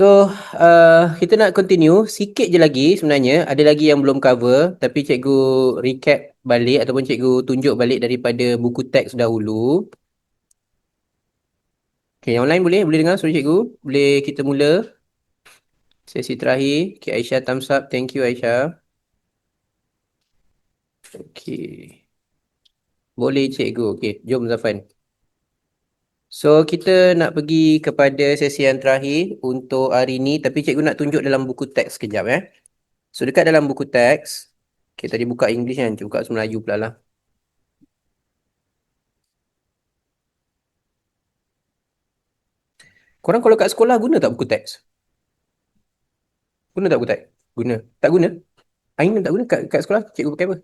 So, kita nak continue sikit je lagi sebenarnya. Ada lagi yang belum cover, tapi cikgu recap balik ataupun cikgu tunjuk balik daripada buku teks dahulu. Okay, yang lain boleh dengar suara cikgu. Boleh kita mula sesi terakhir. Okay, Aisyah thumbs up. Thank you Aisyah. Okay. Boleh cikgu. Okay, jom Zafan. So, kita nak pergi kepada sesi yang terakhir untuk hari ni. Tapi cikgu nak tunjuk dalam buku teks sekejap. So, dekat dalam buku teks. Okay, tadi buka English kan. Cikgu buka Melayu pula lah. Korang kalau kat sekolah guna tak buku teks? Guna tak buku teks? Guna. Tak guna? Ain tak guna kat sekolah. Cikgu pakai apa?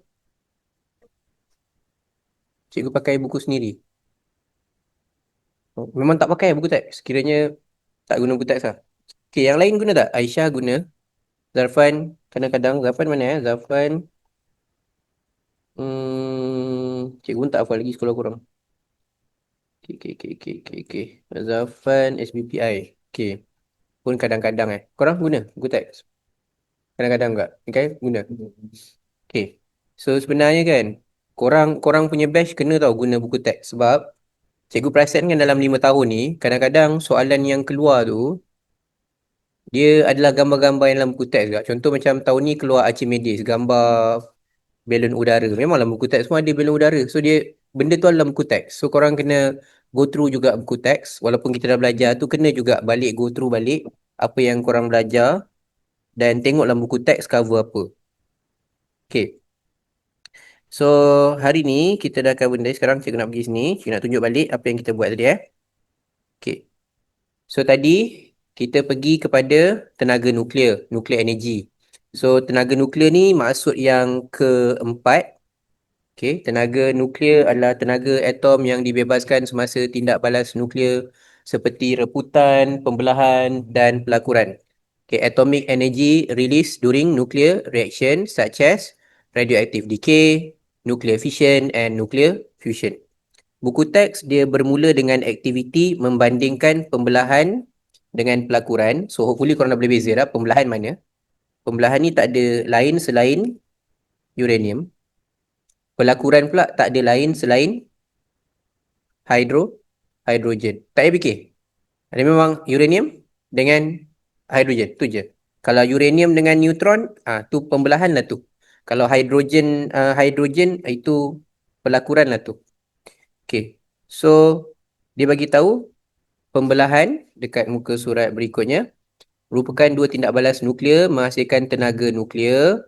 Cikgu pakai buku sendiri. Oh, memang tak pakai buku teks. Kiranya tak guna buku teks lah. Okay, yang lain guna tak? Aisyah guna. Zarfan kadang-kadang. Zarfan mana Zarfan. Cikgu pun tak hafal lagi sekolah korang. Okay. Zarfan SBPI. Okay. Pun kadang-kadang Korang guna buku teks? Kadang-kadang enggak? Okay, guna. Okay. So sebenarnya kan, korang korang punya batch kena tau guna buku teks. Sebab cikgu perasan kan dalam 5 tahun ni, kadang-kadang soalan yang keluar tu, dia adalah gambar-gambar yang dalam buku teks juga. Contoh macam tahun ni keluar Archimedes, gambar balon udara. Memang dalam buku teks pun ada balon udara. So dia, benda tu dalam buku teks. So korang kena go through juga buku teks. Walaupun kita dah belajar tu, kena juga balik go through balik apa yang korang belajar. Dan tengok dalam buku teks cover apa. Okay. So, hari ni kita dah cover benda. Sekarang cikgu nak pergi sini. Cikgu nak tunjuk balik apa yang kita buat tadi Okay. So, tadi kita pergi kepada tenaga nuklear, nuclear energy. So, tenaga nuklear ni maksud yang keempat. Okay. Tenaga nuklear adalah tenaga atom yang dibebaskan semasa tindak balas nuklear seperti reputan, pembelahan dan pelakuran. Okay. Atomic energy released during nuclear reaction such as radioactive decay, nuclear fission and nuclear fusion. Buku teks dia bermula dengan aktiviti membandingkan pembelahan dengan pelakuran. So hopefully korang dah boleh beza dah pembelahan mana. Pembelahan ni tak ada lain selain uranium. Pelakuran pula tak ada lain selain hidrogen. Tak payah fikir. Ada memang uranium dengan hidrogen. Tu je. Kalau uranium dengan neutron, tu pembelahan lah tu. Kalau hidrogen itu pelakuran lah tu. Okay. So, dia bagi tahu pembelahan dekat muka surat berikutnya merupakan dua tindak balas nuklear menghasilkan tenaga nuklear.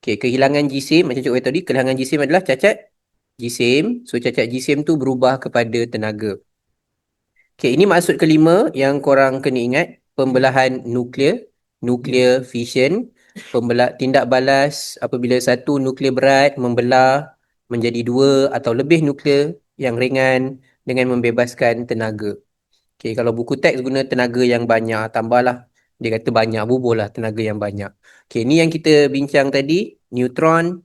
Okay, kehilangan jisim, macam cikgu kata tadi, kehilangan jisim adalah cacat jisim. So, cacat jisim tu berubah kepada tenaga. Okay, ini maksud kelima yang korang kena ingat. Pembelahan nuklear, nuclear fission, tindak balas apabila satu nuklear berat membelah menjadi dua atau lebih nuklear yang ringan dengan membebaskan tenaga. Okay, kalau buku teks guna tenaga yang banyak, tambahlah. Dia kata banyak, bubuhlah tenaga yang banyak. Okay, ni yang kita bincang tadi. Neutron,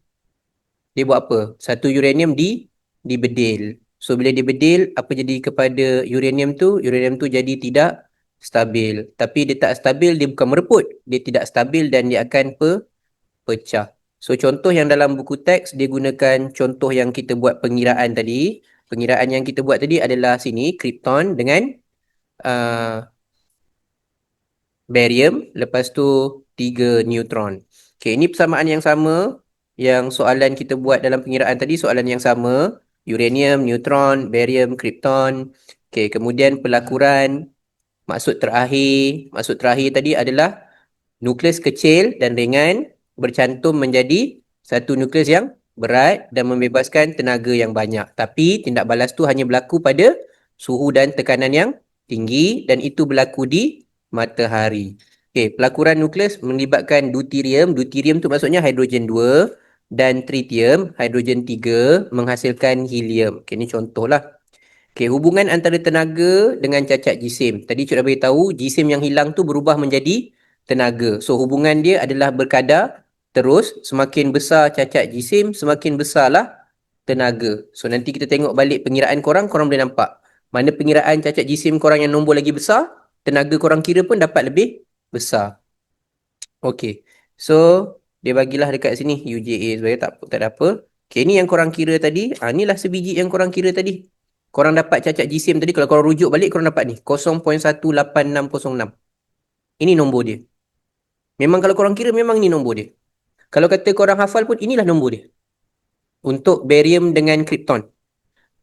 dia buat apa? Satu uranium dibedil. So, bila dibedil, apa jadi kepada uranium tu? Uranium tu jadi tidak stabil. Tapi dia tak stabil, dia bukan mereput. Dia tidak stabil dan dia akan pecah. So, contoh yang dalam buku teks, dia gunakan contoh yang kita buat pengiraan tadi. Pengiraan yang kita buat tadi adalah sini, krypton dengan barium, lepas tu 3 neutron. Okay, ini persamaan yang sama yang soalan kita buat dalam pengiraan tadi, soalan yang sama. Uranium, neutron, barium, krypton. Okay, kemudian pelakuran. Maksud terakhir tadi adalah nukleus kecil dan ringan bercantum menjadi satu nukleus yang berat dan membebaskan tenaga yang banyak. Tapi tindak balas tu hanya berlaku pada suhu dan tekanan yang tinggi dan itu berlaku di matahari. Okay, pelakuran nukleus melibatkan deuterium. Deuterium tu maksudnya hidrogen 2 dan tritium, hidrogen 3 menghasilkan helium. Okay, ni contohlah. Okay, hubungan antara tenaga dengan cacat jisim. Tadi cikgu dah beritahu, jisim yang hilang tu berubah menjadi tenaga. So, hubungan dia adalah berkadar terus. Semakin besar cacat jisim, semakin besarlah tenaga. So, nanti kita tengok balik pengiraan korang boleh nampak. Mana pengiraan cacat jisim korang yang nombor lagi besar, tenaga korang kira pun dapat lebih besar. Okey. So, dia bagilah dekat sini UJA sebagai tak ada apa. Okey, ni yang korang kira tadi. Inilah sebiji yang korang kira tadi. Korang dapat cacat GSM tadi. Kalau korang rujuk balik, korang dapat ni. 0.18606. Ini nombor dia. Memang kalau korang kira, memang ni nombor dia. Kalau kata korang hafal pun, inilah nombor dia. Untuk barium dengan krypton.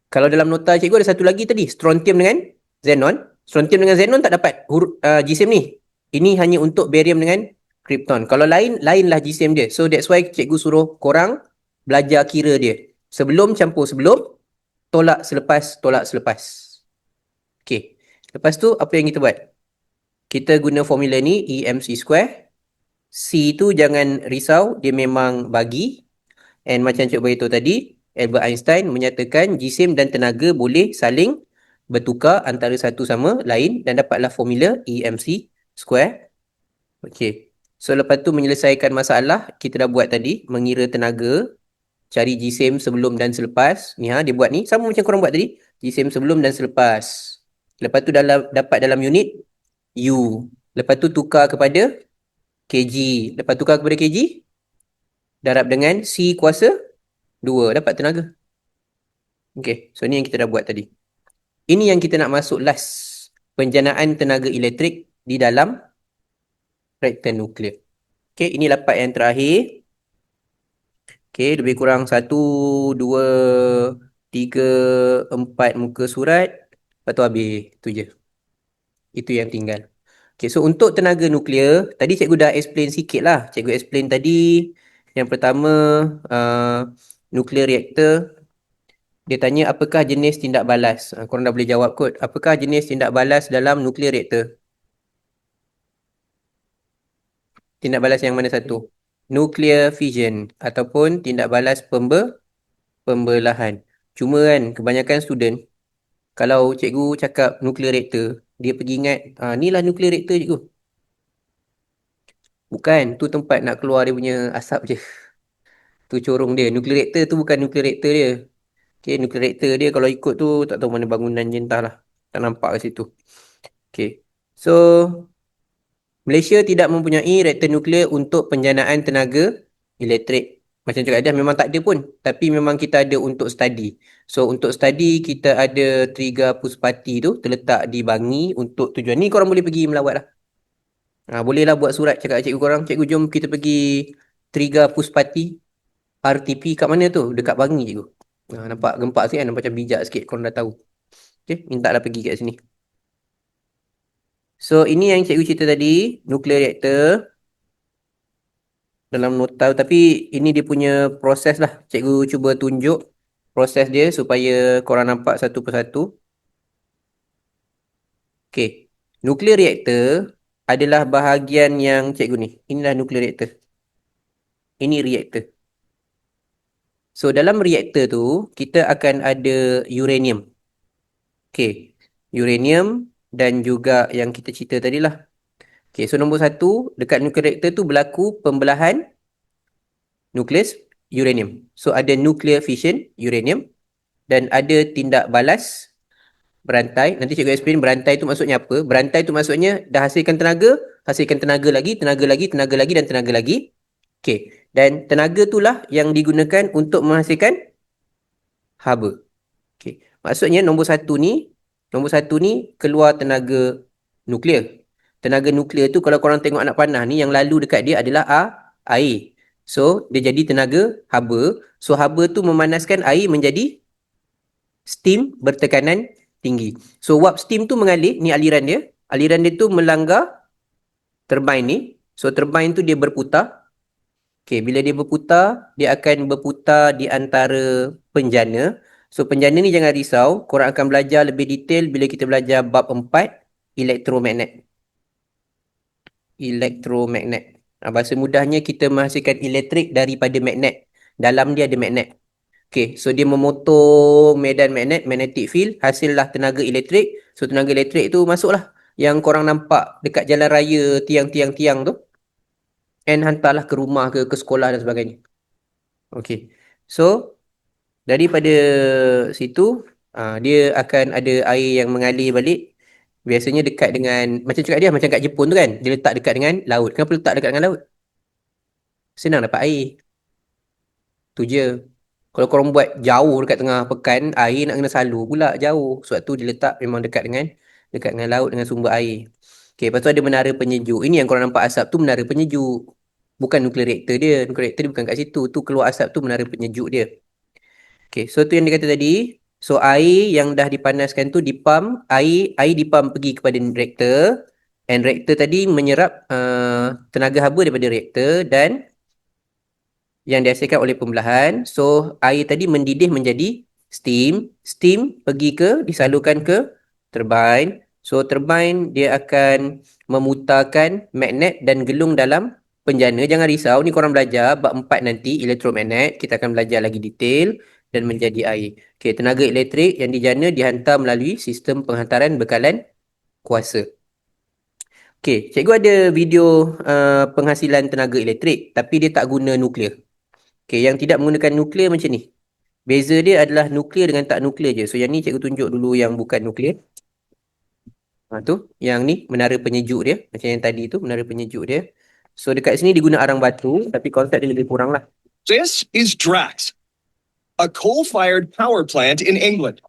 Kalau dalam nota cikgu ada satu lagi tadi. Strontium dengan xenon. Strontium dengan xenon tak dapat GSM ni. Ini hanya untuk barium dengan krypton. Kalau lainlah GSM dia. So that's why cikgu suruh korang belajar kira dia. Sebelum campur sebelum, tolak selepas, tolak selepas. Okay. Lepas tu apa yang kita buat? Kita guna formula ni EMC square. C tu jangan risau, dia memang bagi. And macam cikgu beritahu tadi, Albert Einstein menyatakan jisim dan tenaga boleh saling bertukar antara satu sama lain dan dapatlah formula EMC square. Okay. So lepas tu menyelesaikan masalah, kita dah buat tadi, mengira tenaga, cari jisim sebelum dan selepas. Ni dia buat ni, sama macam korang buat tadi, jisim sebelum dan selepas. Lepas tu dapat dalam unit U. Lepas tu tukar kepada kg. Lepas tukar kepada kg, darab dengan C kuasa 2. Dapat tenaga. Okay, so ni yang kita dah buat tadi. Ini yang kita nak masuk last. Penjanaan tenaga elektrik di dalam reaktor nuklear. Okay, ini lapat yang terakhir. Okay, lebih kurang 1, 2, 3, 4 muka surat. Lepas tu habis. Itu je. Itu yang tinggal. Okay, so untuk tenaga nuklear, tadi cikgu dah explain sikit lah. Cikgu explain tadi, yang pertama, nuklear reaktor. Dia tanya apakah jenis tindak balas. Korang dah boleh jawab kot. Apakah jenis tindak balas dalam nuklear reaktor? Tindak balas yang mana satu? Nuclear fission ataupun tindak balas pembelahan. Cuma kan kebanyakan student, kalau cikgu cakap nuclear reactor, dia pergi ingat, ni lah nuclear reactor cikgu. Bukan, tu tempat nak keluar dia punya asap je. Tu corong dia. Nuclear reactor tu bukan nuclear reactor dia. Okay, nuclear reactor dia kalau ikut tu, tak tahu mana bangunan je entah lah. Tak nampak kat situ. Okay. So, Malaysia tidak mempunyai reaktor nuklear untuk penjanaan tenaga elektrik. Macam cakap dah memang tak ada pun. Tapi memang kita ada untuk study. So untuk study kita ada Triga Puspati tu terletak di Bangi untuk tujuan ni. Korang boleh pergi melawat lah. Bolehlah buat surat cakap cikgu korang. Cikgu jom kita pergi Triga Puspati RTP kat mana tu? Dekat Bangi cikgu. Nampak gempak sikit kan? Nampak macam bijak sikit korang dah tahu. Okay, minta lah pergi kat sini. So ini yang cikgu cerita tadi, nuclear reactor dalam nota, tapi ini dia punya proses lah. Cikgu cuba tunjuk proses dia supaya korang nampak satu persatu. Okay, nuclear reactor adalah bahagian yang cikgu ni. Inilah nuclear reactor. Ini reactor. So dalam reactor tu kita akan ada uranium. Okay, uranium dan juga yang kita cerita tadi lah. Okay, so nombor satu, dekat nuclear reactor tu berlaku pembelahan nukleus uranium. So ada nuclear fission uranium dan ada tindak balas berantai. Nanti cikgu explain berantai tu maksudnya apa. Berantai tu maksudnya dah hasilkan tenaga lagi, tenaga lagi, tenaga lagi dan tenaga lagi. Okey, dan tenaga itulah yang digunakan untuk menghasilkan haba. Okey, maksudnya nombor satu ni keluar tenaga nuklear. Tenaga nuklear tu kalau korang tengok anak panah ni yang lalu dekat dia adalah air. So, dia jadi tenaga haba. So, haba tu memanaskan air menjadi steam bertekanan tinggi. So, wap steam tu mengalir, ni aliran dia. Aliran dia tu melanggar turbine ni. So, turbine tu dia berputar. Okay, bila dia berputar, dia akan berputar di antara penjana. So, penjana ni jangan risau. Korang akan belajar lebih detail bila kita belajar bab 4, elektromagnet. Elektromagnet. Bahasa mudahnya kita menghasilkan elektrik daripada magnet. Dalam dia ada magnet. Okay, so dia memotong medan magnet, magnetic field, hasillah tenaga elektrik. So tenaga elektrik tu masuklah yang korang nampak dekat jalan raya tiang-tiang-tiang tu. And hantarlah ke rumah ke sekolah dan sebagainya. Okay, so daripada situ dia akan ada air yang mengalir balik Biasanya dekat dengan, macam cakap dia, macam kat Jepun tu kan, dia letak dekat dengan laut. Kenapa letak dekat dengan laut? Senang dapat air. Tu je. Kalau korang buat jauh dekat tengah pekan, air nak kena salur pula jauh. Sebab tu dia letak memang dekat dengan laut, dengan sumber air. Okay, lepas tu ada menara penyejuk. Ini yang korang nampak asap tu menara penyejuk. Bukan nuclear reactor dia. Nuclear reactor dia bukan kat situ. Tu keluar asap tu menara penyejuk dia. Okay, so tu yang dia kata tadi. So air yang dah dipanaskan tu dipump, air dipump pergi kepada reaktor, and reaktor tadi menyerap tenaga haba daripada reaktor dan yang dihasilkan oleh pembelahan. So air tadi mendidih menjadi steam disalurkan ke turbine. So turbine dia akan memutarkan magnet dan gelung dalam penjana. Jangan risau, ni korang belajar bab 4 nanti, elektromagnet. Kita akan belajar lagi detail dan menjadi air. Okey, tenaga elektrik yang dijana dihantar melalui sistem penghantaran bekalan kuasa. Okey, cikgu ada video penghasilan tenaga elektrik tapi dia tak guna nuklear. Okey, yang tidak menggunakan nuklear macam ni. Beza dia adalah nuklear dengan tak nuklear je. So yang ni cikgu tunjuk dulu yang bukan nuklear. Tu, yang ni menara penyejuk dia. Macam yang tadi tu, menara penyejuk dia. So dekat sini diguna arang batu tapi konsep dia lebih kurang lah. This is Drax, a coal-fired power plant in England.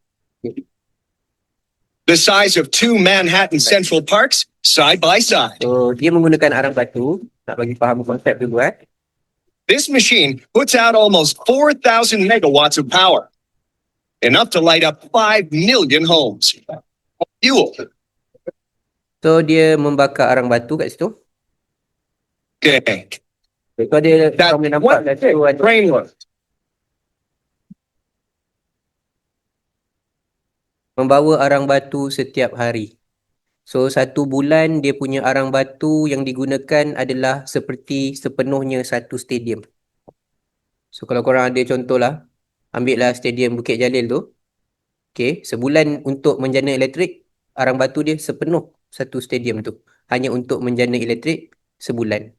The size of 2 Manhattan Central Parks, side by side. So dia menggunakan arang batu. Nak bagi faham konsep dulu This machine puts out almost 4,000 megawatts of power, enough to light up 5 million homes. Fuel. So dia membakar arang batu kat situ. Okay. So dia That boleh nampak what kat situ ada framework. membawa arang batu setiap hari. So 1 bulan dia punya arang batu yang digunakan adalah seperti sepenuhnya satu stadium. So kalau korang ada contoh lah, ambil lah stadium Bukit Jalil tu. Okay, sebulan untuk menjana elektrik, arang batu dia sepenuh satu stadium tu. Hanya untuk menjana elektrik sebulan.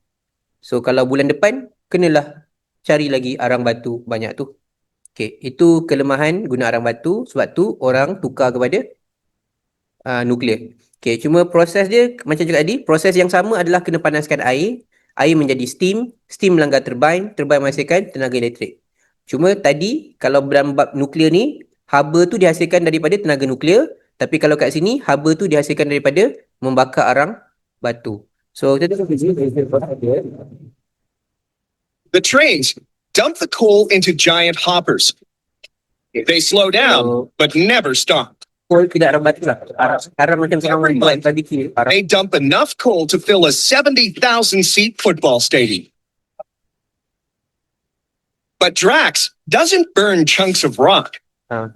So kalau bulan depan, kenalah cari lagi arang batu banyak tu. Okay, itu kelemahan guna arang batu. Sebab tu orang tukar kepada nuklear. Okay, cuma proses dia macam cakap tadi, proses yang sama adalah kena panaskan air, air menjadi steam melanggar turbine menghasilkan tenaga elektrik. Cuma tadi kalau dalam bab nuklear ni, haba tu dihasilkan daripada tenaga nuklear, tapi kalau kat sini haba tu dihasilkan daripada membakar arang batu. So kita tengok dia. The trains dump the coal into giant hoppers. They slow down, but never stop. Coal tidak arang batu lah. Arang macam Every korang buat month, barbecue. Arang. they dump enough coal to fill a 70,000-seat football stadium. But Drax doesn't burn chunks of rock.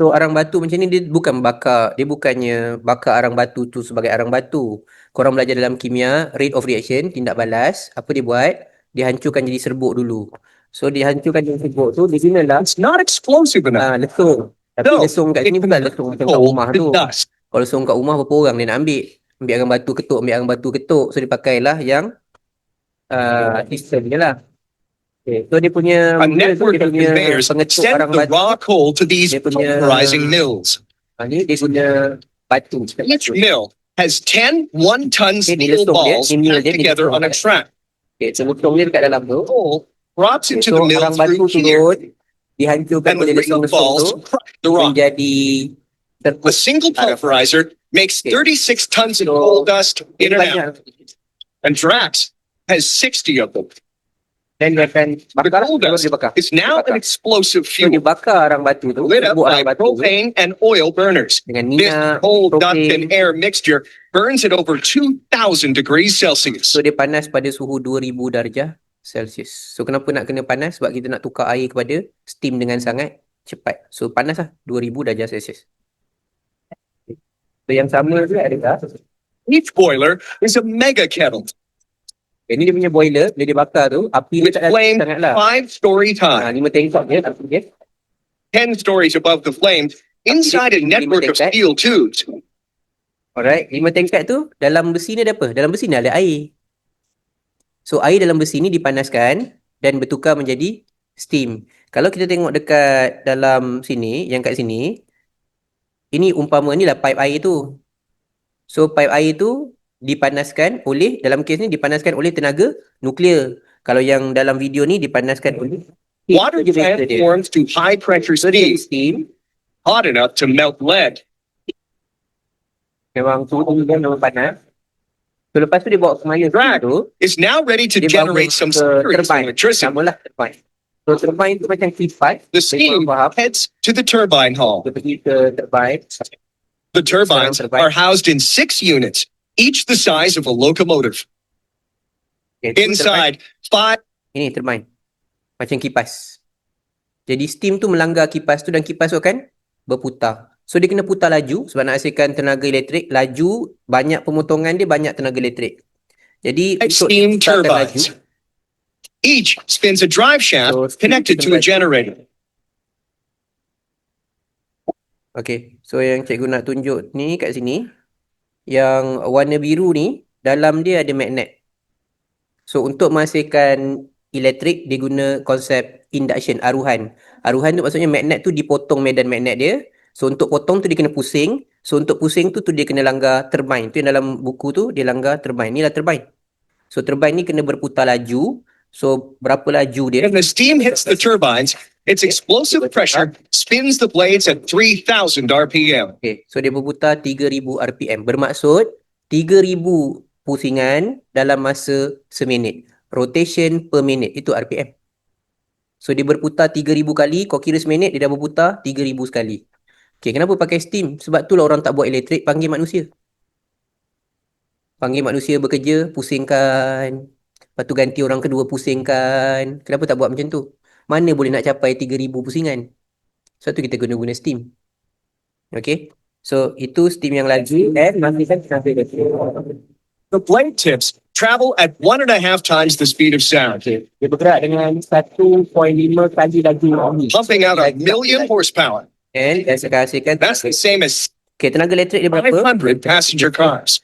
So arang batu macam ni dia bukan bakar, dia bukannya bakar arang batu tu sebagai arang batu. Korang belajar dalam kimia, rate of reaction, tindak balas, apa dia buat? Dia hancurkan jadi serbuk dulu. So dia hancurkan jadi serbuk tu, dia gunalah It's not explosive enough. lesung. Tapi No, lesung kat sini it bukan lesung macam kat coal rumah to tu. dust. Kalau lesung kat rumah berapa orang dia nak ambil? Ambil arang batu ketuk, ambil arang batu ketuk. So dia pakailah yang sistem je lah. Okay. So dia punya A network of conveyors pengetuk send arang the batu. raw coal to these Dia punya pulverizing mills. Ni dia guna batu. Each mill has 10 one-ton Okay, ni steel lesung dia, balls ni mill packed dia, ni together lesung on a dia. track. Okay, so lesung dia dekat dalam tu. Coal drops Okay, into so the mill arang batu through here, turun, dihancurkan and oleh the ring of lesung-lesung tu balls crush the rock. menjadi A terpuk. single pulverizer makes Okay. 36 tons of So, coal dust in Dia and out, banyak. and Drax has 60 of them. Dan dia akan The bakar, coal baru dust dia bakar. is Dia now bakar. an explosive So dia fuel bakar arang batu tu, lit up serbuk by arang batu tu propane and oil burners. dengan This minyak, coal, dust, and propane. air mixture burns at over 2,000 degrees Celsius. So dia panas pada suhu 2000 darjah Celsius. So kenapa nak kena panas? Sebab kita nak tukar air kepada steam dengan sangat cepat. So panas lah 2000 darjah Celsius. So yang sama juga adalah Each boiler is a mega kettle ini dia punya boiler, bila dia bakar tu, api dia with tak flame sangat lah. 5-story high, 5 tengkok je, api dia. 10 stories above the flames, inside a network of steel tubes. Alright, 5 tingkat tu, dalam besi ni ada apa? Dalam besi ni ada air. So air dalam besi ni dipanaskan dan bertukar menjadi steam. Kalau kita tengok dekat dalam sini, yang kat sini, ini umpama ni lah pipe air tu. So pipe air tu dipanaskan oleh, dalam kes ni dipanaskan oleh tenaga nuklear. Kalau yang dalam video ni dipanaskan oleh Water transforms to high pressure So dia steam, steam, hot enough to melt lead. memang suhu dia memang panas. So lepas tu dia bawa semaya Drag tu, is now ready to dia bawa generate some ke serious turbine. electricity. Samalah turbine. So turbine tu macam kipas. The Dia steam korang faham. heads to the turbine hall. Dia pergi ke turbine. The turbines turbine. are housed in 6 units, each the size of a locomotive. Okay, tu turbine. Inside, 5 Ini turbine. Macam kipas. Jadi steam tu melanggar kipas tu dan kipas tu akan berputar. So dia kena putar laju sebab nak hasilkan tenaga elektrik. Laju, banyak pemotongan dia, banyak tenaga elektrik. Jadi untuk steam putarkan laju, turbines. Each spins a drive shaft So, steam connected to a turbine. generator. okay, so yang cikgu nak tunjuk ni kat sini, yang warna biru ni, dalam dia ada magnet. So untuk menghasilkan elektrik, dia guna konsep induction, aruhan. Aruhan tu maksudnya magnet tu dipotong medan magnet dia. So untuk potong tu dia kena pusing. So untuk pusing tu dia kena langgar turbine. Tu yang dalam buku tu dia langgar turbine. Inilah turbine. So turbine ni kena berputar laju. So berapa laju dia? When the steam hits the turbines, its explosive pressure spins the blades at 3,000 RPM. Okay, so dia berputar 3000 RPM. Bermaksud 3000 pusingan dalam masa seminit. Rotation per minute, itu RPM. So dia berputar 3000 kali, kau kira seminit dia dah berputar 3000 sekali. Okay, kenapa pakai steam? Sebab itulah orang tak buat elektrik, panggil manusia. Panggil manusia bekerja, pusingkan. Lepas tu ganti orang kedua pusingkan. Kenapa tak buat macam tu? Mana boleh nak capai 3000 pusingan? Sebab tu kita guna steam. Okay. So itu steam yang laju and menghasilkan tenaga elektrik. The blade tips travel at 1.5 times the speed of sound, Okay. Dia bergerak dengan 1.5 kali laju angin. pumping out 1,000,000 horsepower. And dia akan hasilkan That's the same as okay, tenaga elektrik dia berapa? 500 passenger cars.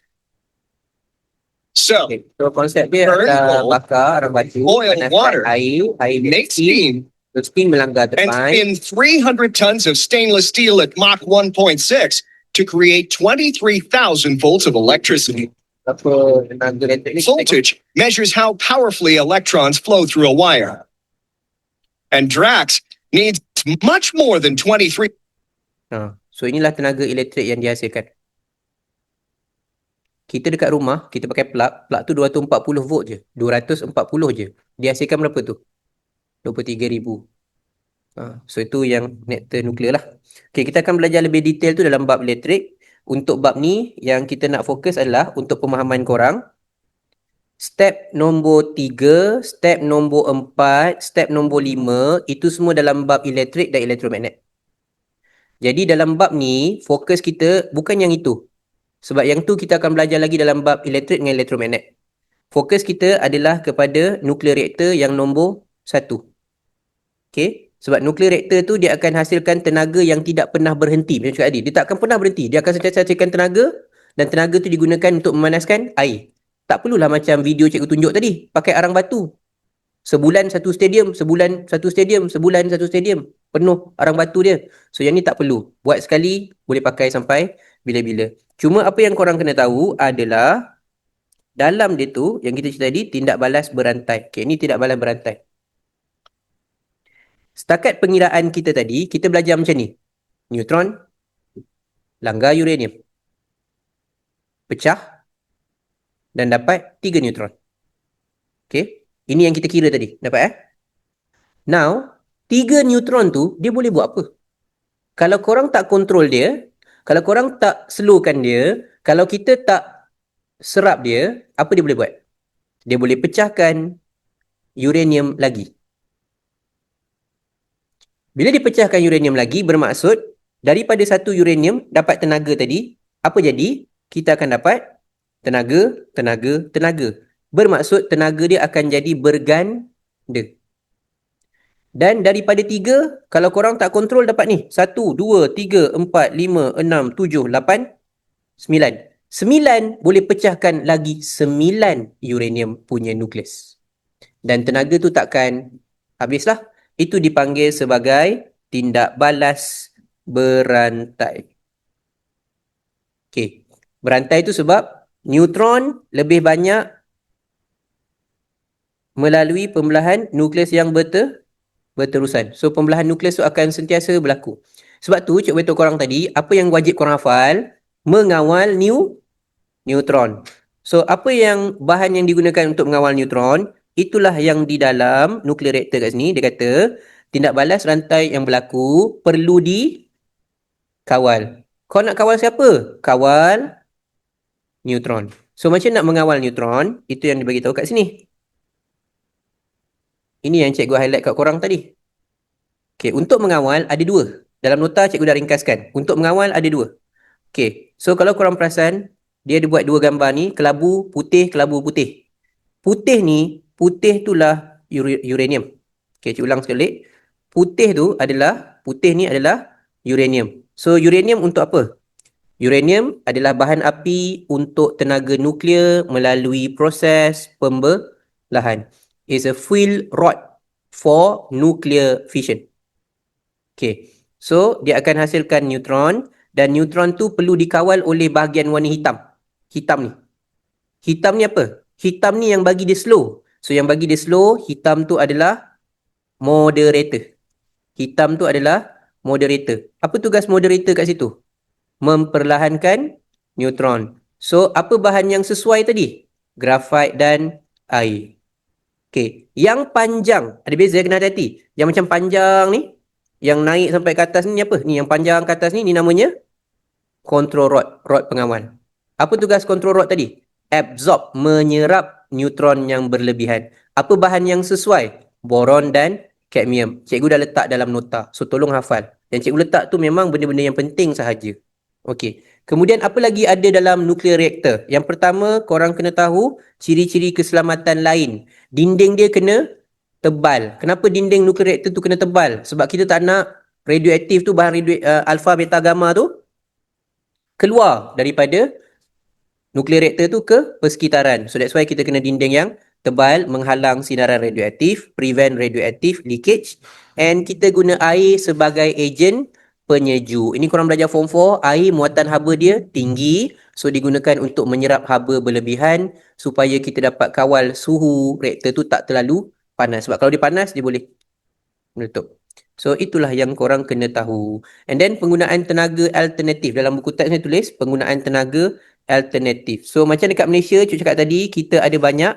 So, Okay. So konsep dia Burn adalah coal, bakar arang batu, boil panaskan water, air make steam. steam, So steam melanggar and turbine. spin 300 tons of stainless steel at Mach 1.6 to create 23,000 volts of electricity. Berapa tenaga elektrik ni? Voltage measures how powerfully electrons flow through a wire. And Drax needs much more than 23. So inilah tenaga elektrik yang dihasilkan. Kita dekat rumah, kita pakai plug tu 240 volt je. 240 je. Dihasilkan berapa tu? 23,000. So itu yang reaktor nuklear lah. Okay, kita akan belajar lebih detail tu dalam bab elektrik. Untuk bab ni, yang kita nak fokus adalah untuk pemahaman korang. Step nombor 3, step nombor 4, step nombor 5, itu semua dalam bab elektrik dan elektromagnet. Jadi dalam bab ni, fokus kita bukan yang itu. Sebab yang tu kita akan belajar lagi dalam bab elektrik dengan elektromagnet. Fokus kita adalah kepada nuklear reaktor yang nombor 1. Okay? Sebab nuklear reaktor tu dia akan hasilkan tenaga yang tidak pernah berhenti. Macam cakap tadi, dia tak akan pernah berhenti. Dia akan sentiasa hasilkan tenaga dan tenaga tu digunakan untuk memanaskan air. Tak perlulah macam video cikgu tunjuk tadi, pakai arang batu. Sebulan satu stadium, sebulan satu stadium, sebulan satu stadium. Penuh arang batu dia. So yang ni tak perlu. Buat sekali, boleh pakai sampai bila-bila. Cuma apa yang korang kena tahu adalah dalam dia tu, yang kita cerita tadi, tindak balas berantai. Okay, ni tindak balas berantai. Setakat pengiraan kita tadi, kita belajar macam ni. Neutron, langgar uranium, pecah, dan dapat 3 neutron. Okay, ini yang kita kira tadi. Dapat Now, 3 neutron tu, dia boleh buat apa? Kalau korang tak kontrol dia, kalau korang tak slowkan dia, kalau kita tak serap dia, apa dia boleh buat? Dia boleh pecahkan uranium lagi. Bila dipecahkan uranium lagi, bermaksud daripada satu uranium dapat tenaga tadi, apa jadi? Kita akan dapat tenaga. Bermaksud tenaga dia akan jadi berganda. Dan daripada 3, kalau korang tak kontrol dapat ni. 1, 2, 3, 4, 5, 6, 7, 8, 9. 9 boleh pecahkan lagi 9 uranium punya nukleus. Dan tenaga tu takkan habislah. Itu dipanggil sebagai tindak balas berantai. Okay. Berantai tu sebab neutron lebih banyak melalui pembelahan nukleus yang berterusan. So pembelahan nukleus tu akan sentiasa berlaku. Sebab tu cikgu beritahu korang tadi, apa yang wajib korang hafal? Mengawal neutron. So apa yang bahan yang digunakan untuk mengawal neutron? Itulah yang di dalam nuclear reactor kat sini. Dia kata tindak balas rantai yang berlaku perlu dikawal. Kau nak kawal siapa? Kawal neutron. So macam nak mengawal neutron, itu yang dibagi tahu kat sini. Ini yang cikgu highlight kat korang tadi. Okay, untuk mengawal ada dua. Dalam nota cikgu dah ringkaskan. Untuk mengawal ada dua. Okay, so kalau korang perasan, dia ada buat dua gambar ni, kelabu putih, kelabu putih. Putih itulah uranium. Okay, cikgu ulang sekali. Putih ni adalah uranium. So uranium untuk apa? Uranium adalah bahan api untuk tenaga nuklear melalui proses pembelahan. Is a fuel rod for nuclear fission. Okay. So, dia akan hasilkan neutron dan neutron tu perlu dikawal oleh bahagian warna hitam. Hitam ni. Hitam ni apa? Hitam ni yang bagi dia slow. So, yang bagi dia slow, hitam tu adalah moderator. Hitam tu adalah moderator. Apa tugas moderator kat situ? Memperlahankan neutron. So, apa bahan yang sesuai tadi? Grafit dan air. Okay. Yang panjang, ada beza, kena hati-hati. Yang macam panjang ni, yang naik sampai ke atas ni apa? Ni yang panjang ke atas ni namanya control rod, rod pengawal. Apa tugas control rod tadi? Absorb, menyerap neutron yang berlebihan. Apa bahan yang sesuai? Boron dan kadmium. Cikgu dah letak dalam nota. So tolong hafal. Yang cikgu letak tu memang benda-benda yang penting sahaja. Okey. Kemudian apa lagi ada dalam nuclear reactor? Yang pertama, korang kena tahu ciri-ciri keselamatan lain. Dinding dia kena tebal. Kenapa dinding nuclear reactor tu kena tebal? Sebab kita tak nak radioaktif tu, bahan alpha, beta, gamma tu keluar daripada nuclear reactor tu ke persekitaran. So that's why kita kena dinding yang tebal, menghalang sinaran radioaktif, prevent radioactive leakage, and kita guna air sebagai ejen penyejuk. Ini korang belajar form 4, air muatan haba dia tinggi, so digunakan untuk menyerap haba berlebihan supaya kita dapat kawal suhu reaktor tu tak terlalu panas. Sebab kalau dia panas, dia boleh meletup. So itulah yang korang kena tahu. And then penggunaan tenaga alternatif. Dalam buku teks ni tulis penggunaan tenaga alternatif. So macam dekat Malaysia, cikgu cakap tadi, kita ada banyak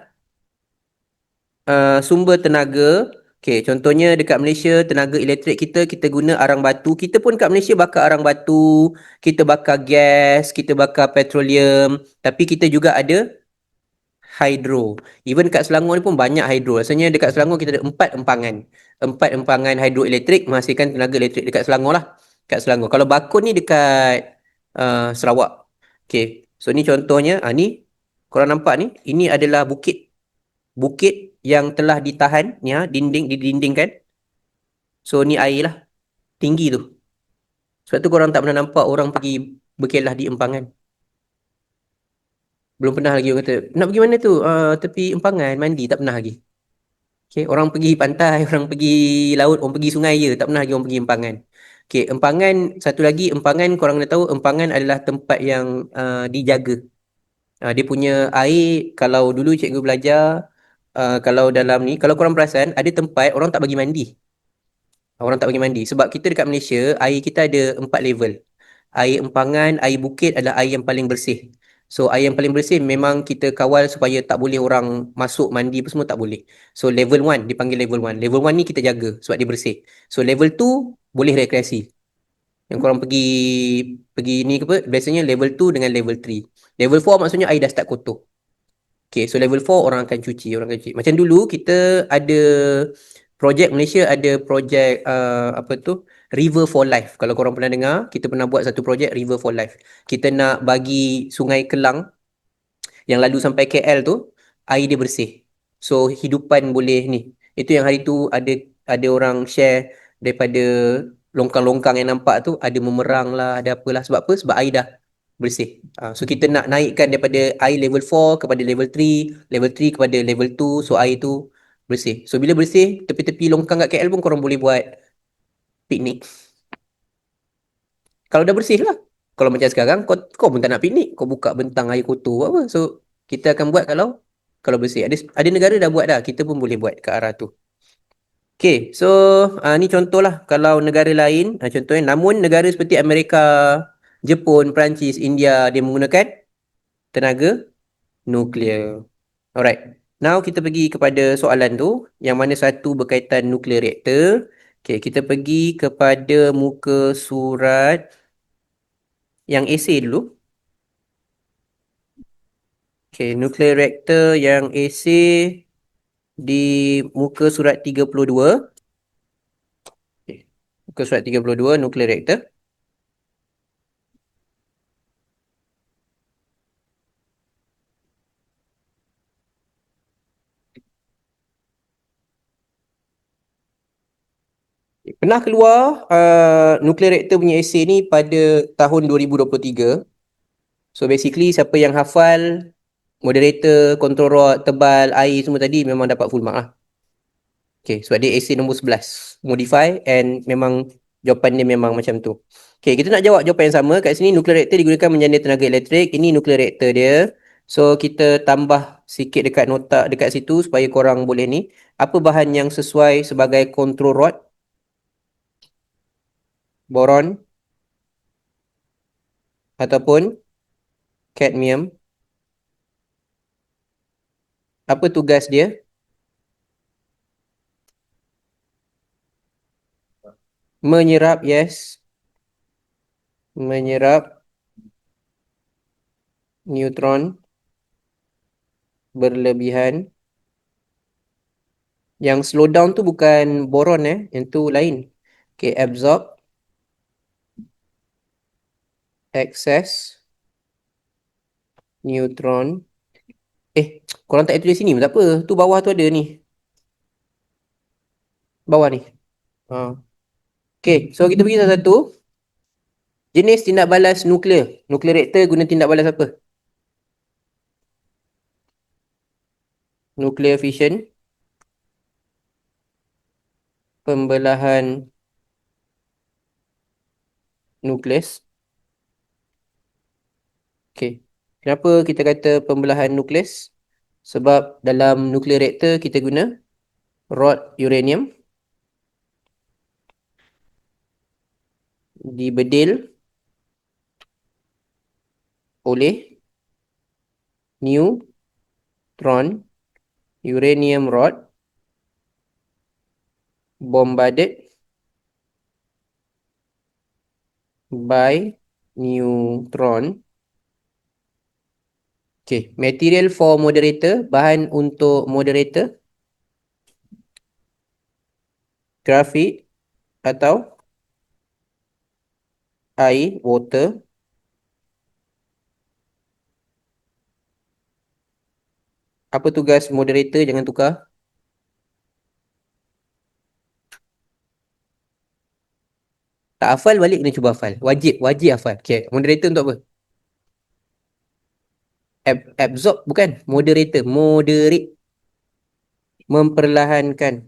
sumber tenaga. Okay, contohnya dekat Malaysia, tenaga elektrik kita guna arang batu. Kita pun kat Malaysia bakar arang batu, kita bakar gas, kita bakar petroleum. Tapi kita juga ada hydro. Even kat Selangor ni pun banyak hydro. Rasanya dekat Selangor kita ada 4 empangan. 4 empangan hidroelektrik menghasilkan tenaga elektrik dekat Selangor lah. Kat Selangor. Kalau Bakun ni dekat Sarawak. Okay. So ni contohnya. Ni korang nampak ni. Ini adalah bukit. Bukit yang telah ditahan. Ni didindingkan. So ni air lah. Tinggi tu. Sebab tu korang tak pernah nampak orang pergi berkelah di empangan. Belum pernah lagi orang kata, nak pergi mana tu? Tepi empangan, mandi. Tak pernah lagi. Okay, orang pergi pantai, orang pergi laut, orang pergi sungai je. Tak pernah lagi orang pergi empangan. Okay, empangan, satu lagi, empangan korang kena tahu, empangan adalah tempat yang dijaga. Dia punya air, kalau dulu cikgu belajar, kalau dalam ni, kalau korang perasan, ada tempat orang tak bagi mandi. Orang tak bagi mandi. Sebab kita dekat Malaysia, air kita ada 4 level. Air empangan, air bukit adalah air yang paling bersih. So air yang paling bersih memang kita kawal supaya tak boleh orang masuk mandi apa semua, tak boleh. So level 1 dipanggil level 1. Level 1 ni kita jaga sebab dia bersih. So level 2 boleh rekreasi. Yang korang pergi ni ke apa, biasanya level 2 dengan level 3. Level 4 maksudnya air dah start kotor. Okay, so level 4 orang akan cuci. Macam dulu kita ada projek, Malaysia ada projek apa tu, River for Life. Kalau korang pernah dengar, kita pernah buat satu projek River for Life. Kita nak bagi Sungai Kelang yang lalu sampai KL tu, air dia bersih. So hidupan boleh ni. Itu yang hari tu ada orang share daripada longkang-longkang yang nampak tu, ada memerang lah, ada apalah. Sebab apa? Sebab air dah bersih. So kita nak naikkan daripada air level 4 kepada level 3, level 3 kepada level 2, so air tu bersih. So bila bersih, tepi-tepi longkang kat KL pun korang boleh buat piknik. Kalau dah bersih lah. Kalau macam sekarang, kau pun tak nak piknik. Kau buka bentang air kotor buat apa. So, kita akan buat kalau bersih. Ada negara dah buat dah. Kita pun boleh buat ke arah tu. Okay, so ni contoh lah. Kalau negara lain, contohnya, namun negara seperti Amerika, Jepun, Perancis, India, dia menggunakan tenaga nuklear. Alright. Now kita pergi kepada soalan tu, yang mana satu berkaitan nuklear reaktor. Okay, kita pergi kepada muka surat yang esei dulu. Okay, nuklear reaktor yang esei di muka surat 32. Okay. Muka surat 32, nuklear reaktor. Pernah keluar nuklear reaktor punya esei ni pada tahun 2023. So basically siapa yang hafal moderator, control rod, tebal, air semua tadi memang dapat full mark lah. Okay, sebab dia essay nombor 11. Modify and memang jawapan dia memang macam tu. Okay, kita nak jawab jawapan yang sama. Kat sini nuklear reaktor digunakan menjana tenaga elektrik. Ini nuklear reaktor dia. So, kita tambah sikit dekat nota dekat situ supaya korang boleh ni. Apa bahan yang sesuai sebagai control rod? Boron ataupun cadmium. Apa tugas dia? Menyerap, yes. Menyerap neutron berlebihan. Yang slow down tu bukan boron yang tu lain. Okay, absorb excess neutron. Korang tak tulis sini pun tak apa. Tu bawah tu ada ni. Bawah ni. Okay, so kita pergi satu-satu. Jenis tindak balas nuklear. Nuklear reaktor guna tindak balas apa? Nuclear fission. Pembelahan nukleus. Okay. Kenapa kita kata pembelahan nukleus? Sebab dalam nuklear reaktor kita guna rod uranium dibedil oleh neutron uranium rod bombarded by neutron. Okay, material for moderator, bahan untuk moderator, grafit atau air, water. Apa tugas moderator? Jangan tukar. Tak hafal balik kena cuba hafal. Wajib hafal. Okay, moderator untuk apa? Absorb bukan, moderator. Moderate. Memperlahankan.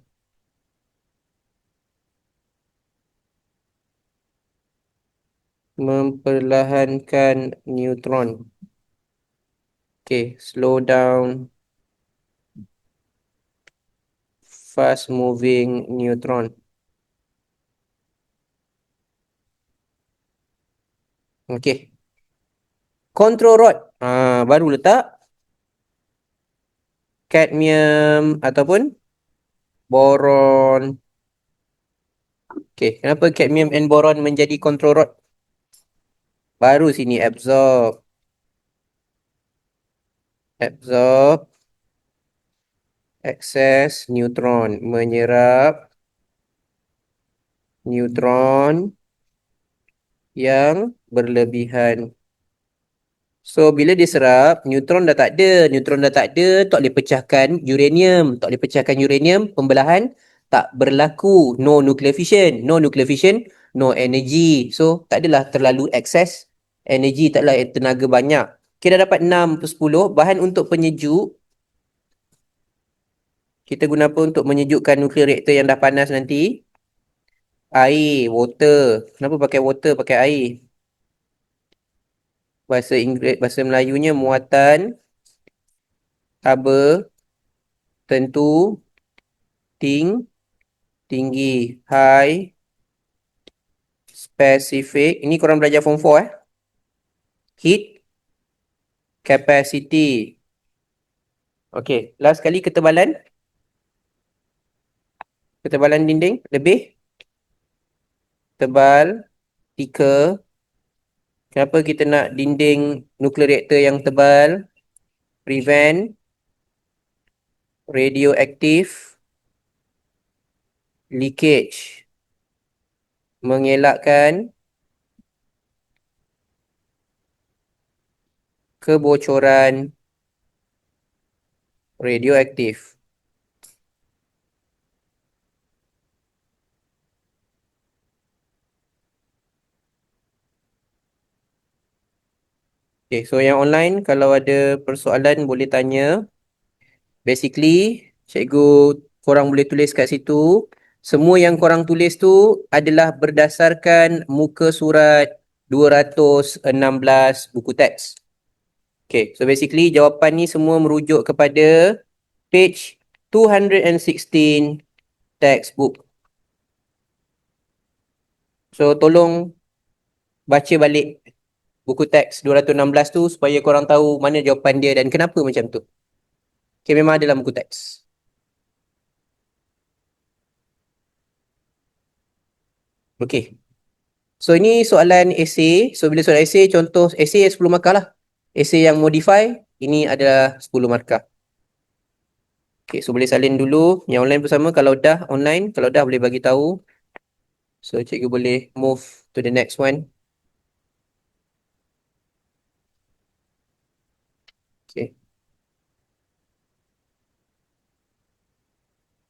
Memperlahankan neutron. Okay, slow down fast moving neutron. Okay. Control rod. Baru letak cadmium ataupun boron. Okay, kenapa cadmium and boron menjadi control rod? Baru sini absorb. Absorb excess neutron. Menyerap neutron yang berlebihan. So, bila diserap, neutron dah tak ada. Neutron dah tak ada, tak boleh pecahkan uranium. Tak boleh pecahkan uranium, pembelahan tak berlaku. No nuclear fission. No nuclear fission, no energy. So, tak adalah terlalu excess energy, taklah tenaga banyak. Kita dapat 6 per 10. Bahan untuk penyejuk. Kita guna apa untuk menyejukkan nuklear reaktor yang dah panas nanti? Air, water. Kenapa pakai water, pakai air? Bahasa Inggeris, bahasa Melayunya muatan, haba, tentu, tinggi, high, specific. Ini korang belajar form 4 Heat, capacity. Okay, last kali ketebalan. Ketebalan dinding lebih tebal, tika. Kenapa kita nak dinding nuclear reactor yang tebal? Prevent radioactive leakage. Mengelakkan kebocoran radioaktif. Okay, so yang online kalau ada persoalan boleh tanya. Basically, cikgu korang boleh tulis kat situ. Semua yang korang tulis tu adalah berdasarkan muka surat 216 buku teks. Okay, so basically jawapan ni semua merujuk kepada page 216 textbook. So tolong baca balik buku teks 216 tu supaya korang tahu mana jawapan dia dan kenapa macam tu. Okay, memang ada dalam buku teks. Okay. So ini soalan essay. So bila soalan essay, contoh essay 10 markah lah. Essay yang modify, ini adalah 10 markah. Okay, so boleh salin dulu. Yang online bersama, kalau dah online, kalau dah boleh bagi tahu. So cikgu boleh move to the next one. Okay.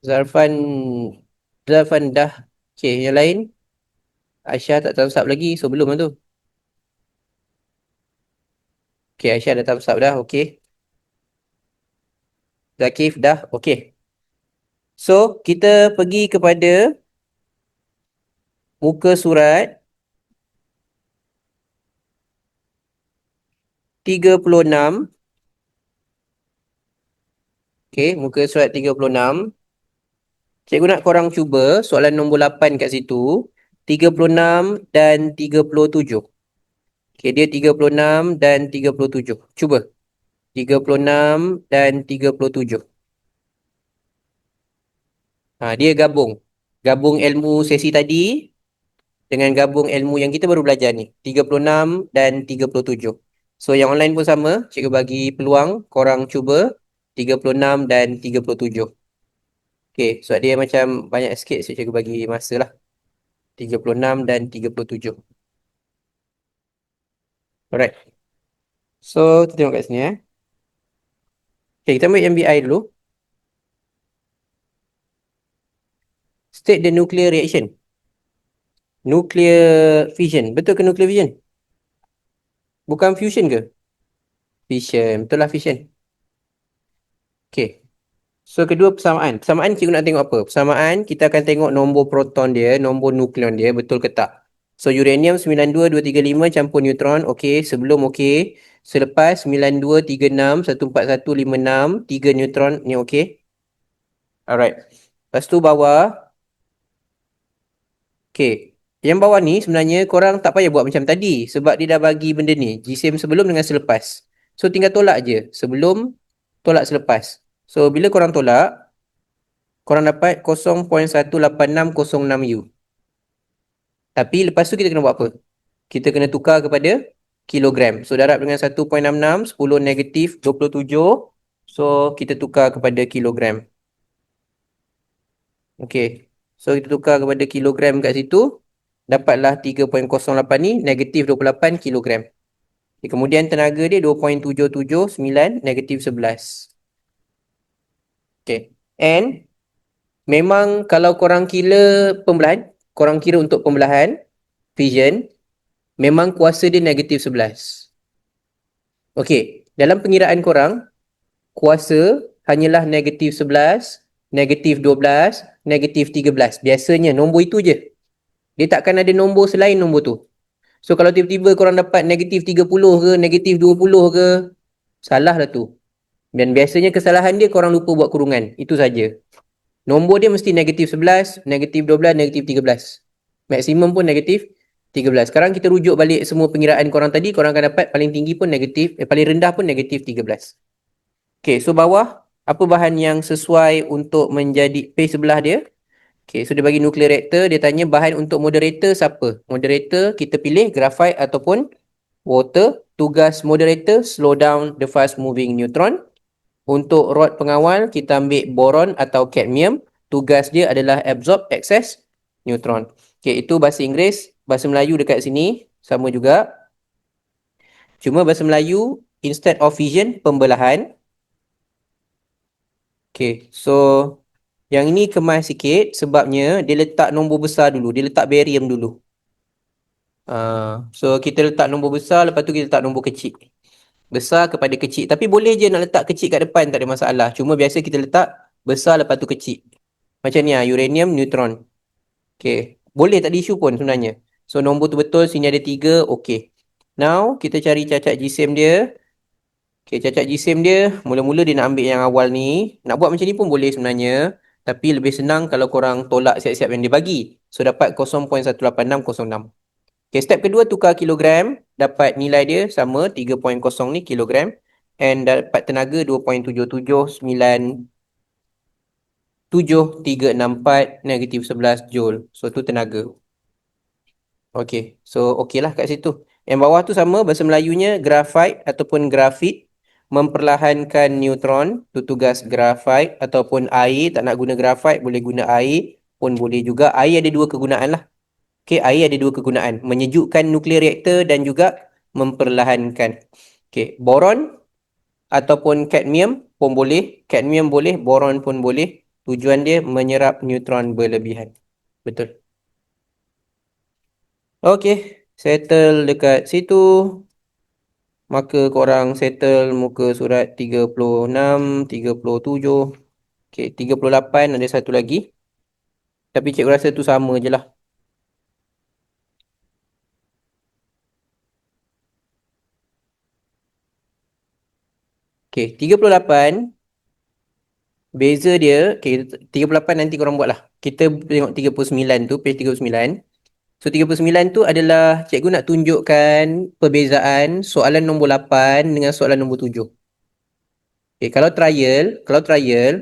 Zarfan dah. Okay, yang lain. Aisyah tak thumbs up lagi, so belum lah tu. Okay, Aisyah dah thumbs up dah, okay. Zakif dah, okay. So, kita pergi kepada muka surat 36. Okay, muka surat 36. Cikgu nak korang cuba soalan nombor 8 kat situ. 36 dan 37. Okay, dia 36 dan 37. Cuba. 36 dan 37. Dia gabung. Gabung ilmu sesi tadi dengan gabung ilmu yang kita baru belajar ni. 36 dan 37. So, yang online pun sama. Cikgu bagi peluang korang cuba 36 dan 37. Okay, so dia macam banyak sikit, so cikgu bagi masa lah. 36 dan 37. Alright. So, kita tengok kat sini Okay, kita ambil MBI dulu. State the nuclear reaction. Nuclear fission. Betul ke nuclear fission? Bukan fusion ke? Fission. Betul lah fission. Okay. So, kedua persamaan. Persamaan cikgu nak tengok apa? Persamaan, kita akan tengok nombor proton dia, nombor nukleon dia, betul ke tak? So, uranium 92235 campur neutron. Okay, sebelum okay. Selepas 9236 14156 3 neutron ni okay. Alright. Lepas tu bawah. Okay. Yang bawah ni sebenarnya korang tak payah buat macam tadi. Sebab dia dah bagi benda ni. GSM sebelum dengan selepas. So tinggal tolak je. Sebelum, tolak selepas. So bila korang tolak, korang dapat 0.18606 U. Tapi lepas tu kita kena buat apa? Kita kena tukar kepada kilogram. So darab dengan 1.66, 10 negatif 27. So kita tukar kepada kilogram. Okay. So kita tukar kepada kilogram kat situ. Dapatlah 3.08 ni negatif 28 kilogram. Okay, kemudian tenaga dia 2.779 negatif 11. Okay. And memang kalau korang kira pembelahan, korang kira untuk pembelahan, fission, memang kuasa dia negatif 11. Okay. Dalam pengiraan korang, kuasa hanyalah negatif 11, negatif 12, negatif 13. Biasanya nombor itu je. Dia takkan ada nombor selain nombor tu. So kalau tiba-tiba korang dapat negatif 30 ke, negatif 20 ke, salah lah tu. Dan biasanya kesalahan dia korang lupa buat kurungan. Itu saja. Nombor dia mesti negatif 11, negatif 12, negatif 13. Maksimum pun negatif 13. Sekarang kita rujuk balik semua pengiraan korang tadi, korang akan dapat paling tinggi pun negatif, paling rendah pun negatif 13. Okay, so bawah, apa bahan yang sesuai untuk menjadi page sebelah dia? Okay, so dia bagi nuclear reactor, dia tanya bahan untuk moderator siapa? Moderator, kita pilih graphite ataupun water. Tugas moderator, slow down the fast moving neutron. Untuk rod pengawal, kita ambil boron atau cadmium. Tugas dia adalah absorb excess neutron. Okay, itu bahasa Inggeris. Bahasa Melayu dekat sini, sama juga. Cuma bahasa Melayu, instead of fission, pembelahan. Okay, so yang ini kemas sikit sebabnya dia letak nombor besar dulu. Dia letak barium dulu. So kita letak nombor besar, lepas tu kita letak nombor kecil. Besar kepada kecil. Tapi boleh je nak letak kecil kat depan, tak ada masalah. Cuma biasa kita letak besar lepas tu kecil. Macam ni lah, uranium, neutron. Okay. Boleh, tak ada isu pun sebenarnya. So nombor tu betul, sini ada 3, okay. Now, kita cari cacat GSM dia. Okay, cacat GSM dia, mula-mula dia nak ambil yang awal ni. Nak buat macam ni pun boleh sebenarnya. Tapi lebih senang kalau korang tolak siap-siap yang dia bagi. So dapat 0.18606. Okay, step kedua tukar kilogram. Dapat nilai dia sama 3.0 ni kilogram. And dapat tenaga 2.777364 negatif 11 joule. So tu tenaga. Okay, so okay lah kat situ. Yang bawah tu sama, bahasa Melayunya graphite ataupun grafit. Memperlahankan neutron. Tu tugas graphite ataupun air. Tak nak guna graphite, boleh guna air. Pun boleh juga. Air ada dua kegunaan lah. Okay, air ada dua kegunaan. Menyejukkan nuklear reaktor dan juga memperlahankan. Okay, boron ataupun cadmium pun boleh. Cadmium boleh, boron pun boleh. Tujuan dia menyerap neutron berlebihan. Betul. Okay, settle dekat situ. Maka korang settle muka surat 36, 37. Okay, 38 ada satu lagi. Tapi cikgu rasa tu sama je lah. Okay, 38. Beza dia, okay, 38 nanti korang buat lah. Kita tengok 39 tu, page 39. So 39 tu adalah cikgu nak tunjukkan perbezaan soalan nombor 8 dengan soalan nombor 7. Okay, kalau trial,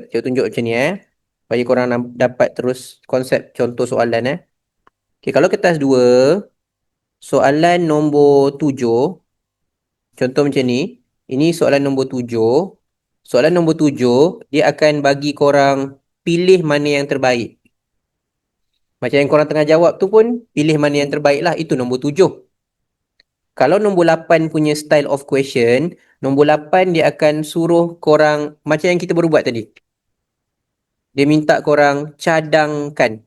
cikgu tunjuk macam ni bagi korang dapat terus konsep contoh soalan Okay, kalau kertas 2, soalan nombor 7, contoh macam ni. Ini soalan nombor 7. Soalan nombor 7, dia akan bagi korang pilih mana yang terbaik. Macam yang korang tengah jawab tu pun, pilih mana yang terbaik lah. Itu nombor 7. Kalau nombor 8 punya style of question, nombor 8 dia akan suruh korang, macam yang kita baru buat tadi. Dia minta korang cadangkan.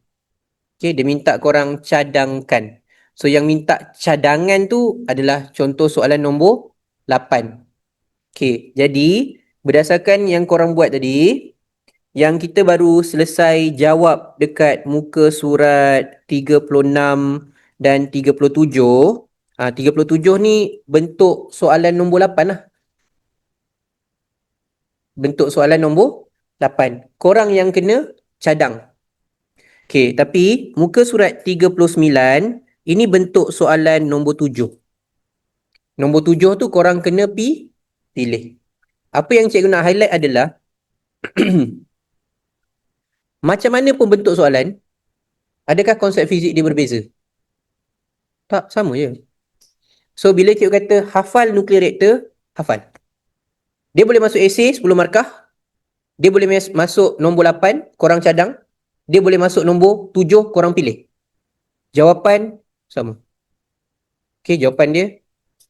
Okay, dia minta korang cadangkan. So, yang minta cadangan tu adalah contoh soalan nombor 8. Okay, jadi berdasarkan yang korang buat tadi, yang kita baru selesai jawab dekat muka surat 36 dan 37. 37 ni bentuk soalan nombor 8 lah. Bentuk soalan nombor 8. Korang yang kena cadang. Okay, tapi muka surat 39, ini bentuk soalan nombor 7. Nombor 7 tu korang kena pilih. Apa yang cikgu nak highlight adalah macam mana pun bentuk soalan, adakah konsep fizik dia berbeza? Tak, sama je. So, bila cikgu kata hafal nuclear reactor, hafal. Dia boleh masuk esei 10 markah. Dia boleh masuk nombor 8, korang cadang. Dia boleh masuk nombor 7, korang pilih. Jawapan sama. Okay, jawapan dia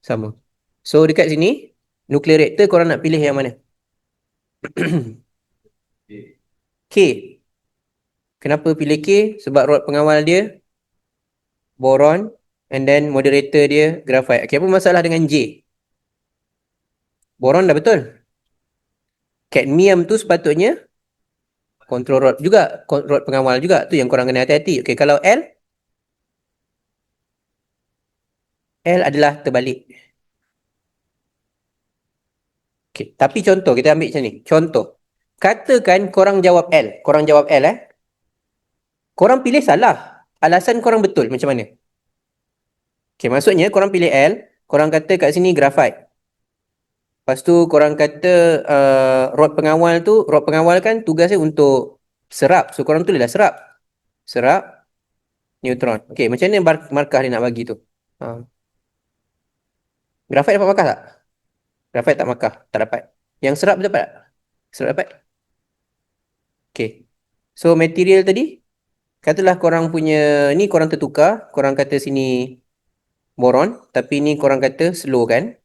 sama. So, dekat sini, nuclear reactor korang nak pilih yang mana? K. Kenapa pilih K? Sebab rod pengawal dia boron, and then moderator dia graphite. Okay, apa masalah dengan J? Boron dah betul. Cadmium tu sepatutnya control rod juga, rod pengawal juga. Tu yang korang kena hati-hati. Okay, kalau L, L adalah terbalik. Okay. Tapi contoh, kita ambil macam ni. Contoh. Katakan korang jawab L. Korang jawab L Korang pilih salah. Alasan korang betul. Macam mana? Okay, maksudnya korang pilih L. Korang kata kat sini graphite. Lepas tu korang kata rod pengawal kan tugasnya untuk serap. So korang tulislah serap. Serap, neutron. Okay, macam mana markah dia nak bagi tu? Ha. Graphite dapat markah tak? Graphite tak markah. Tak dapat. Yang serap dapat tak? Serap dapat. Okay. So material tadi, katalah korang punya, ni korang tertukar. Korang kata sini boron. Tapi ni korang kata slow kan?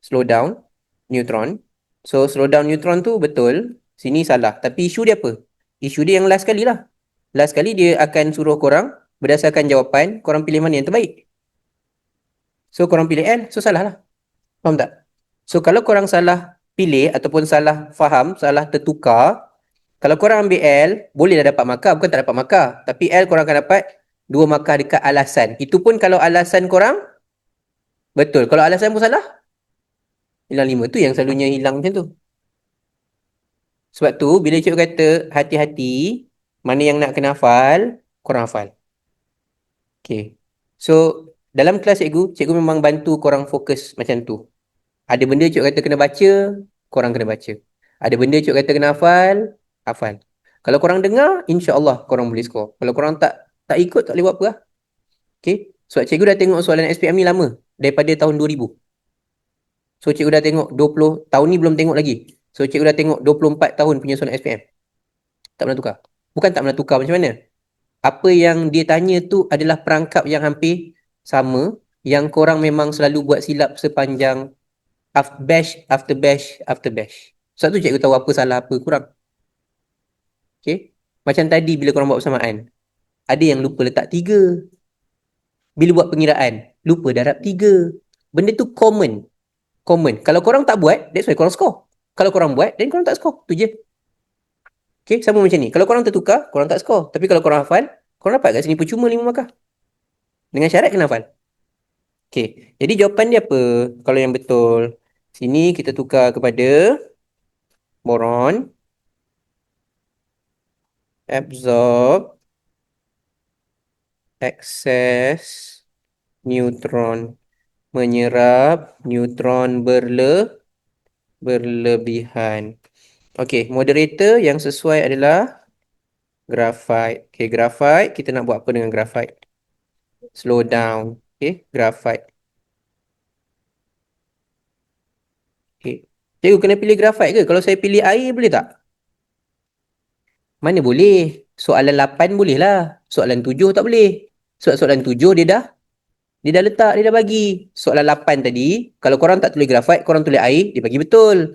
Slow down, neutron. So slow down neutron tu betul. Sini salah. Tapi isu dia apa? Isu dia yang last kali lah. Last kali dia akan suruh korang berdasarkan jawapan, korang pilih mana yang terbaik. So korang pilih L, so salah lah. Faham tak? So kalau korang salah pilih ataupun salah faham, salah tertukar, kalau korang ambil L, bolehlah dapat markah, bukan tak dapat markah. Tapi L korang akan dapat 2 markah dekat alasan. Itu pun kalau alasan korang betul. Kalau alasan pun salah, hilang 5. Tu yang selalunya hilang macam tu. Sebab tu bila cikgu kata hati-hati, mana yang nak kena hafal, korang hafal. Okay. So dalam kelas cikgu memang bantu korang fokus macam tu. Ada benda cikgu kata kena baca, korang kena baca. Ada benda cikgu kata kena hafal, hafal. Kalau korang dengar, insya-Allah korang boleh score. Kalau korang tak ikut, tak boleh buat apa lah. Okay. Sebab cikgu dah tengok soalan SPM ni lama. Daripada tahun 2000. So cikgu dah tengok 20, tahun ni belum tengok lagi. So cikgu dah tengok 24 tahun punya soalan SPM. Tak pernah tukar. Bukan tak pernah tukar macam mana. Apa yang dia tanya tu adalah perangkap yang hampir sama. Yang korang memang selalu buat silap sepanjang bash after bash after bash. Sebab tu cikgu tahu apa salah apa kurang. Okay. Macam tadi bila korang buat persamaan. Ada yang lupa letak 3. Bila buat pengiraan, lupa darab 3. Benda tu common. Common. Kalau korang tak buat, that's why korang score. Kalau korang buat, then korang tak score. Tu je. Okay, sama macam ni. Kalau korang tertukar, korang tak score. Tapi kalau korang hafal, korang dapat kat sini percuma 5 markah. Dengan syarat kena hafal. Okay, jadi jawapan dia apa? Kalau yang betul. Sini kita tukar kepada boron, absorb, excess, neutron. Menyerap, neutron berlebihan. Okay, moderator yang sesuai adalah graphite. Okay, graphite. Kita nak buat apa dengan graphite? Slow down. Okay, graphite. Okay. Cikgu kena pilih graphite ke? Kalau saya pilih air boleh tak? Mana boleh? Soalan 8 boleh lah. Soalan 7 tak boleh. Sebab soalan 7 dia dah letak, dia dah bagi. Soalan 8 tadi, kalau korang tak tulis graphite, korang tulis air, dia bagi betul.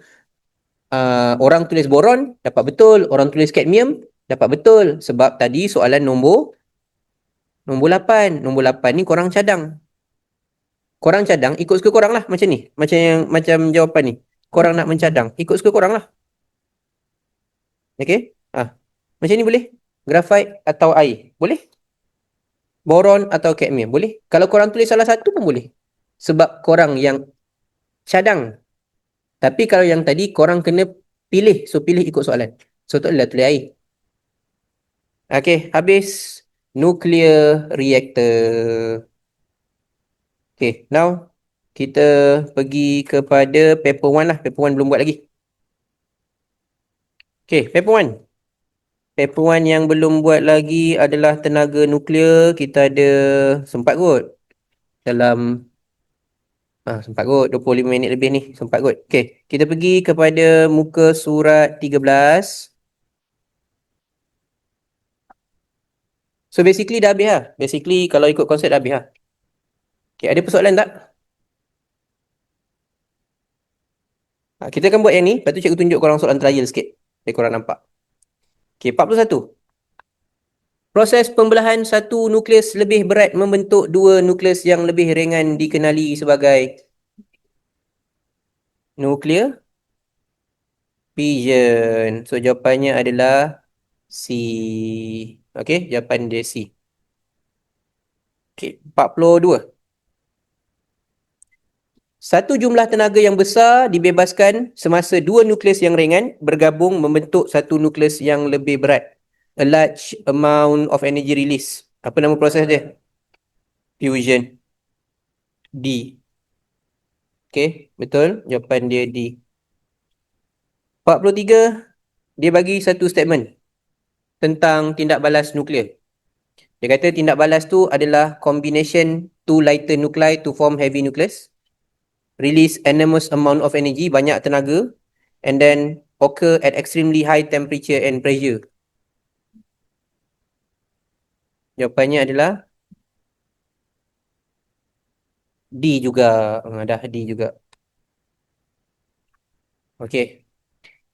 Orang tulis boron, dapat betul. Orang tulis cadmium, dapat betul. Sebab tadi soalan nombor 8. Nombor 8 ni korang cadang. Korang cadang, ikut suka korang lah. Macam ni. Macam jawapan ni. Korang nak mencadang, ikut suka korang lah. Okay? Macam ni boleh? Graphite atau air? Boleh? Boron atau cadmium? Boleh? Kalau korang tulis salah satu pun boleh. Sebab korang yang cadang. Tapi kalau yang tadi korang kena pilih. So pilih ikut soalan. So tak boleh tulis air. Okay, habis nuclear reactor. Okay, now kita pergi kepada paper 1 lah. Paper 1 belum buat lagi. Okay, paper 1. Paper 1 yang belum buat lagi adalah tenaga nuklear. Kita ada sempat kot. Dalam sempat kot 25 minit lebih ni. Sempat kot. Okay, kita pergi kepada muka surat 13. So basically dah habis lah. Basically kalau ikut konsep dah habis lah. Okay, ada persoalan tak? Kita akan buat yang ni. Lepas tu cikgu tunjuk korang soalan trial sikit. Supaya korang nampak. Okay, 41. Proses pembelahan satu nukleus lebih berat membentuk dua nukleus yang lebih ringan dikenali sebagai nuclear fission. So jawapannya adalah C. Okay, jawapan dia C. Okay, 42. Satu jumlah tenaga yang besar dibebaskan semasa dua nukleus yang ringan bergabung membentuk satu nukleus yang lebih berat. A large amount of energy release. Apa nama proses dia? Fusion. D. Okay, betul. Jawapan dia D. 43, dia bagi satu statement tentang tindak balas nuklear. Dia kata tindak balas tu adalah combination two lighter nuclei to form heavy nucleus, release enormous amount of energy, banyak tenaga, and then occur at extremely high temperature and pressure. Jawapannya adalah D juga. Dah D juga. Okey.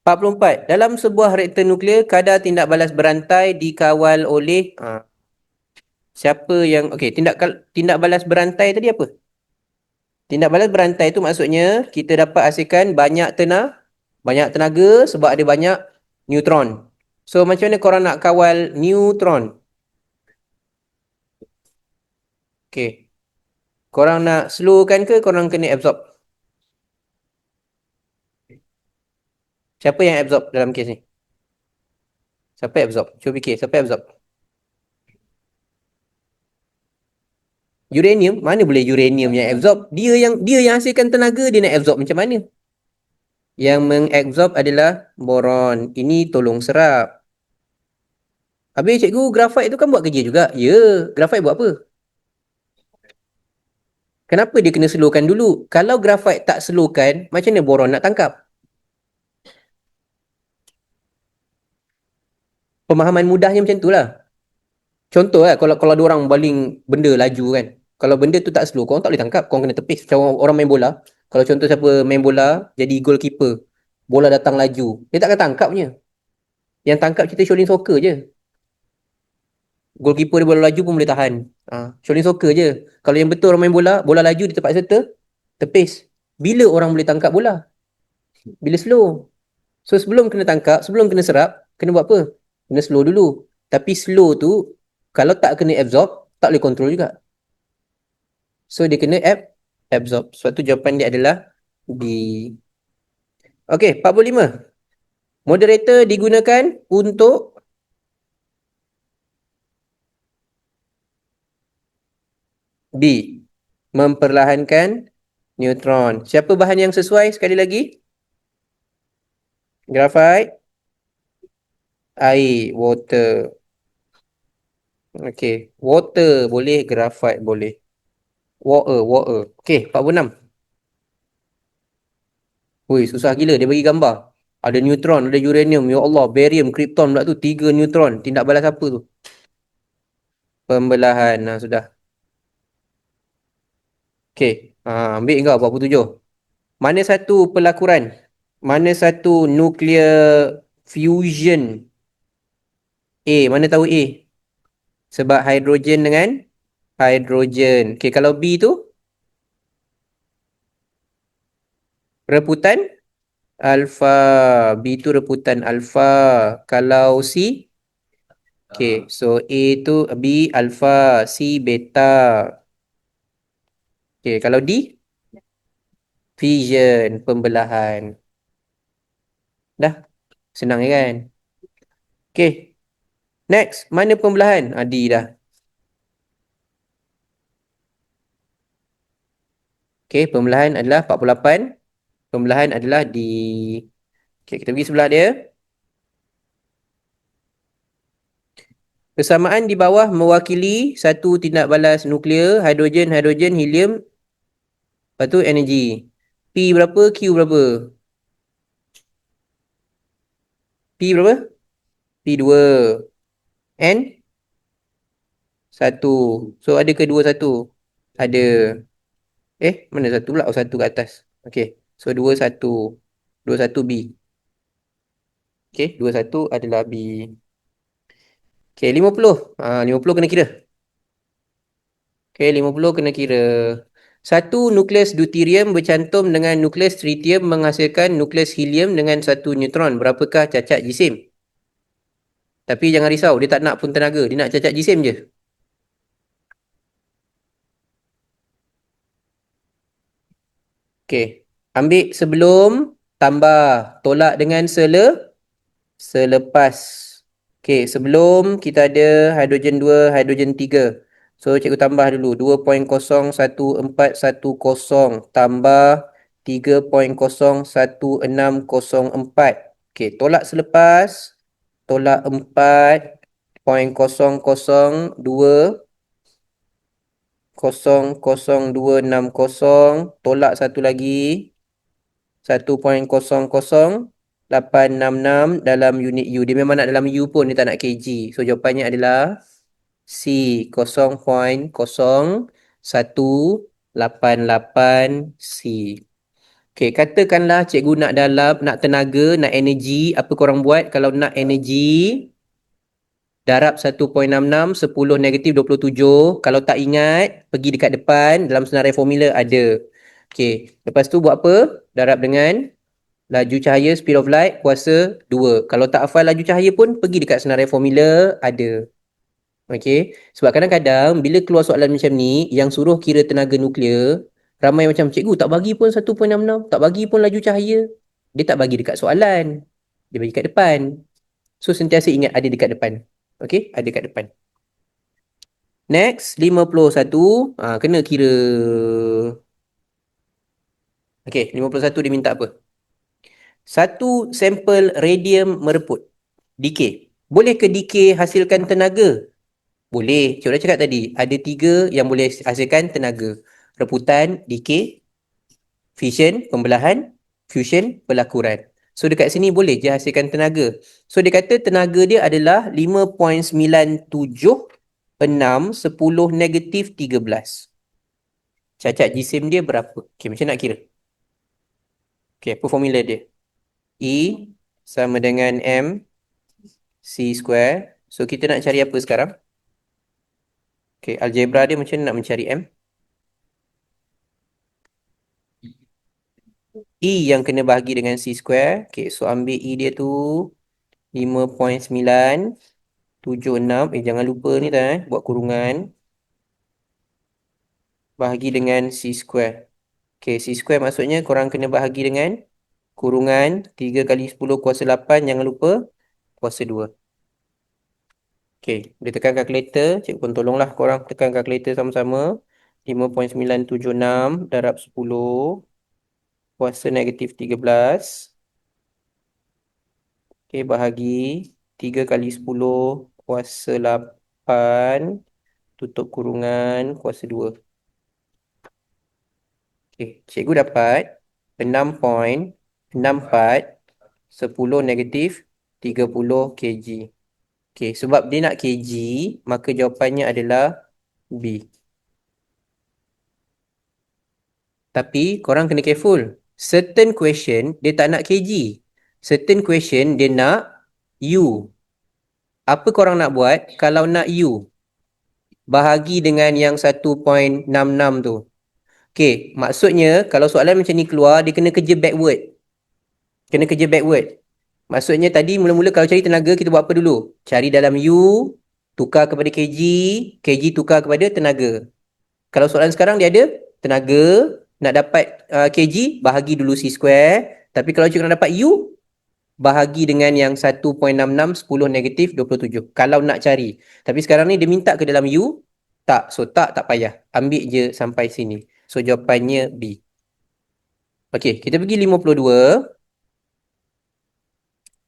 44. Dalam sebuah reaktor nuklear, kadar tindak balas berantai dikawal oleh siapa yang tindak balas berantai tadi apa? Tindak balas berantai itu maksudnya kita dapat hasilkan banyak tenaga sebab ada banyak neutron. So macam mana korang nak kawal neutron? Okay. Korang nak slowkan ke korang kena absorb? Siapa yang absorb dalam kes ni? Siapa yang absorb? Cuba fikir, siapa yang absorb? Uranium? Mana boleh uranium yang absorb? Dia yang hasilkan tenaga, dia nak absorb macam mana? Yang mengabsorb adalah boron. Ini tolong serap. Habis cikgu, grafit tu kan buat kerja juga. Ya, grafit buat apa? Kenapa dia kena slowkan dulu? Kalau grafit tak slowkan, macam mana boron nak tangkap? Pemahaman mudahnya macam tu lah. Contoh lah, kalau ada orang baling benda laju kan. Kalau benda tu tak slow, korang tak boleh tangkap. Korang kena tepis. Macam orang main bola. Kalau contoh siapa main bola, jadi goalkeeper. Bola datang laju. Dia takkan tangkapnya. Yang tangkap cerita Shaolin Soccer je. Goalkeeper dia bola laju pun boleh tahan. Shaolin Soccer je. Kalau yang betul orang main bola, bola laju dia terpaksa tepis. Bila orang boleh tangkap bola? Bila slow. So sebelum kena tangkap, sebelum kena serap, kena buat apa? Kena slow dulu. Tapi slow tu, kalau tak kena absorb, tak boleh control juga. So dia kena absorb. Sebab tu jawapan dia adalah B. Okay, 45. Moderator digunakan untuk B. Memperlahankan neutron. Siapa bahan yang sesuai sekali lagi? Grafit, air, water. Okay, water boleh, grafit boleh. Water. Okay, 46. Woi, susah gila dia bagi gambar. Ada neutron, ada uranium. Ya Allah, barium, krypton pula tu. 3 neutron. Tindak balas apa tu? Pembelahan. Sudah. Okay. Ambil kau 47. Mana satu pelakuran? Mana satu nuclear fusion? A. Mana tahu A? Sebab hidrogen dengan hidrogen. Okay, kalau B tu? Reputan alfa. B tu reputan alfa. Kalau C? Okay, so A tu B alfa, C beta. Okay, kalau D? Fission, pembelahan. Dah, senang kan? Okay, next. Mana pembelahan? D dah. Okay, pembelahan adalah 48. Pembelahan adalah D. Okay, kita pergi sebelah dia. Kesamaan di bawah mewakili satu tindak balas nuklear, hidrogen, helium. Lepas tu energi. P berapa, Q berapa? P berapa? P 2. N 1. So ada ke 2 1? Ada. Mana satu pula? Oh, 1 kat atas. Okay. So 2 1. 2 1 B. Okay, 2 1 adalah B. Okay, 50. 50 kena kira. Okay, 50 kena kira. Satu nukleus deuterium bercantum dengan nukleus tritium menghasilkan nukleus helium dengan satu neutron. Berapakah cacat jisim? Tapi jangan risau, dia tak nak pun tenaga. Dia nak cacat jisim je. Okey. Ambil sebelum, tambah. Tolak dengan selepas. Okey, sebelum kita ada hidrogen 2, hidrogen 3. So, cikgu tambah dulu. 2.01410 tambah 3.01604. Okey, tolak selepas. Tolak 4.002 00260. Tolak satu lagi. 1.00866 dalam unit U. Dia memang nak dalam U pun, dia tak nak kg. So, jawapannya adalah C. 0.0188 C. Okay, katakanlah cikgu nak nak tenaga, nak energi. Apa korang buat kalau nak energi? Darab 1.66, 10 negatif 27. Kalau tak ingat, pergi dekat depan. Dalam senarai formula ada. Okay, lepas tu buat apa? Darab dengan laju cahaya, speed of light, kuasa 2. Kalau tak hafal laju cahaya pun, pergi dekat senarai formula, ada. Okay. Sebab kadang-kadang, bila keluar soalan macam ni, yang suruh kira tenaga nuklear, ramai macam, cikgu tak bagi pun 1.66, tak bagi pun laju cahaya. Dia tak bagi dekat soalan. Dia bagi kat depan. So, sentiasa ingat ada dekat depan. Okay, ada kat depan. Next, 51. Kena kira. Okay, 51 dia minta apa? Satu sampel radium mereput. Decay. Boleh ke decay hasilkan tenaga? Boleh. Cikgu dah cakap tadi. Ada 3 yang boleh hasilkan tenaga. Reputan, decay, fission, pembelahan, fusion, pelakuran. So dekat sini boleh je hasilkan tenaga. So dia kata tenaga dia adalah 5.976 negatif 13. Cacat jisim dia berapa? Okay, macam nak kira? Okay, apa formula dia? E sama dengan M C square. So, kita nak cari apa sekarang? Okay, algebra dia macam nak mencari M. E yang kena bahagi dengan C square. Okay, so ambil E dia tu 5.976. Jangan lupa ni buat kurungan. Bahagi dengan C square. Okay, C square maksudnya korang kena bahagi dengan kurungan 3 kali 10 kuasa 8. Jangan lupa kuasa 2. Okay, dia tekan kalkulator. Cikgu pun tolonglah korang tekan kalkulator sama-sama. 5.976 darab 10 kuasa negatif 13. Okay, bahagi 3 kali 10 kuasa 8 tutup kurungan kuasa 2. Okay, cikgu dapat 6.64 10 negatif 30 kg. Okay, sebab dia nak kg, maka jawapannya adalah B. Tapi korang kena careful. Certain question dia tak nak kg. Certain question dia nak U. Apa korang nak buat kalau nak U? Bahagi dengan yang 1.66 tu. Okay, maksudnya kalau soalan macam ni keluar, dia kena kerja backward. Kena kerja backward. Maksudnya tadi mula-mula kalau cari tenaga, kita buat apa dulu? Cari dalam U, tukar kepada kg, kg tukar kepada tenaga. Kalau soalan sekarang dia ada tenaga, nak dapat kg, bahagi dulu C square. Tapi kalau cikgu nak dapat U, bahagi dengan yang 1.66, 10 negatif 27. Kalau nak cari. Tapi sekarang ni dia minta ke dalam U, tak. So tak payah. Ambil je sampai sini. So jawapannya B. Okey, kita pergi 52.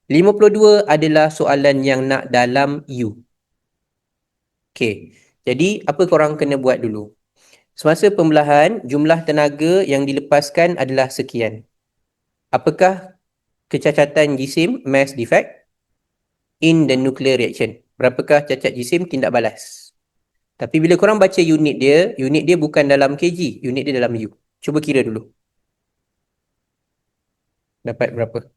52 adalah soalan yang nak dalam U. Okey, jadi apa korang kena buat dulu? Semasa pembelahan, jumlah tenaga yang dilepaskan adalah sekian. Apakah kecacatan jisim, mass defect, in the nuclear reaction? Berapakah cacat jisim tindak balas? Tapi bila korang baca unit dia bukan dalam kg, unit dia dalam U. Cuba kira dulu. Dapat berapa?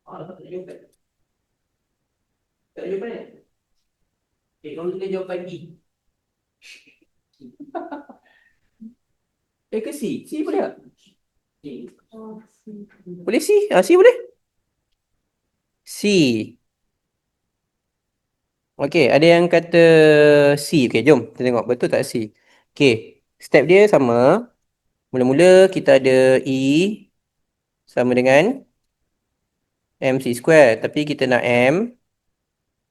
Ah, dapat tak jawapan? Tak ada jawapan kan? Okay, kalau kita jawapan D. Ke C? C boleh tak? C. Boleh C? C boleh? C. Okey, ada yang kata C. Okey, jom kita tengok betul tak C. Okey, step dia sama. Mula-mula kita ada E sama dengan MC square. Tapi kita nak M,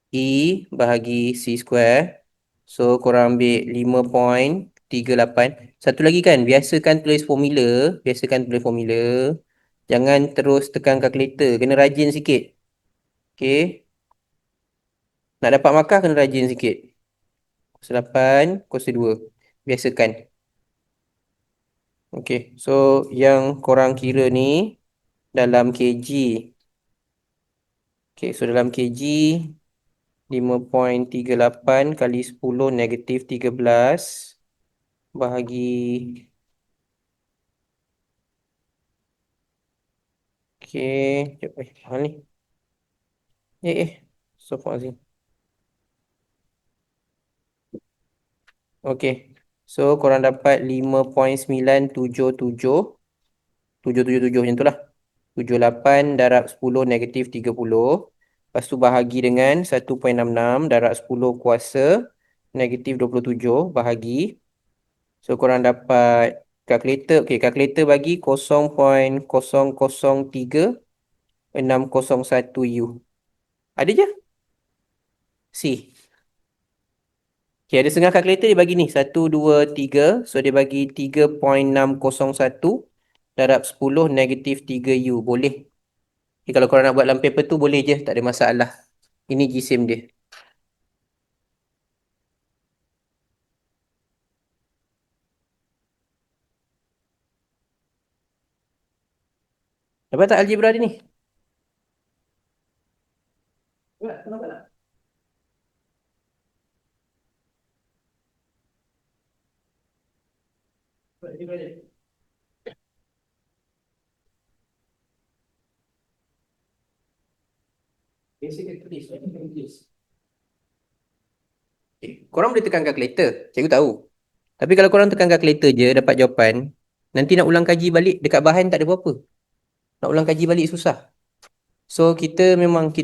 E bahagi C square. So, korang ambil 5.38. Satu lagi kan, biasakan tulis formula. Biasakan tulis formula. Jangan terus tekan kalkulator. Kena rajin sikit. Okey. Nak dapat markah kena rajin sikit. Kuasa 8, kuasa 2. Biasakan. Okey. So, yang korang kira ni dalam kg. Okey. So, dalam kg 5.38 kali 10 negatif 13 bahagi. Okey. Sekejap. Hal ni. Astagfirullahaladzim. Okey. So, korang dapat 5.977. 777 macam tu lah. 78 darab 10 negatif 30. Lepas tu bahagi dengan 1.66 darab 10 kuasa negatif 27 bahagi. So, korang dapat kalkulator. Okey, kalkulator bagi 0.003601 U. Ada je? C. Okay, ada setengah kalkulator dia bagi ni. 1, 2, 3. So, dia bagi 3.601 darab 10 negatif 3 U. Boleh. Okay, kalau korang nak buat dalam paper tu, boleh je. Tak ada masalah. Ini jisim dia. Dapat tak algebra dia ni? Kenapa tak? Biasakan tulis. Okay. Korang boleh tekan kalkulator. Cikgu tahu. Tapi kalau korang tekan kalkulator je, dapat jawapan, nanti nak ulang kaji balik, dekat bahan tak ada apa-apa. Nak ulang kaji balik susah. So, kita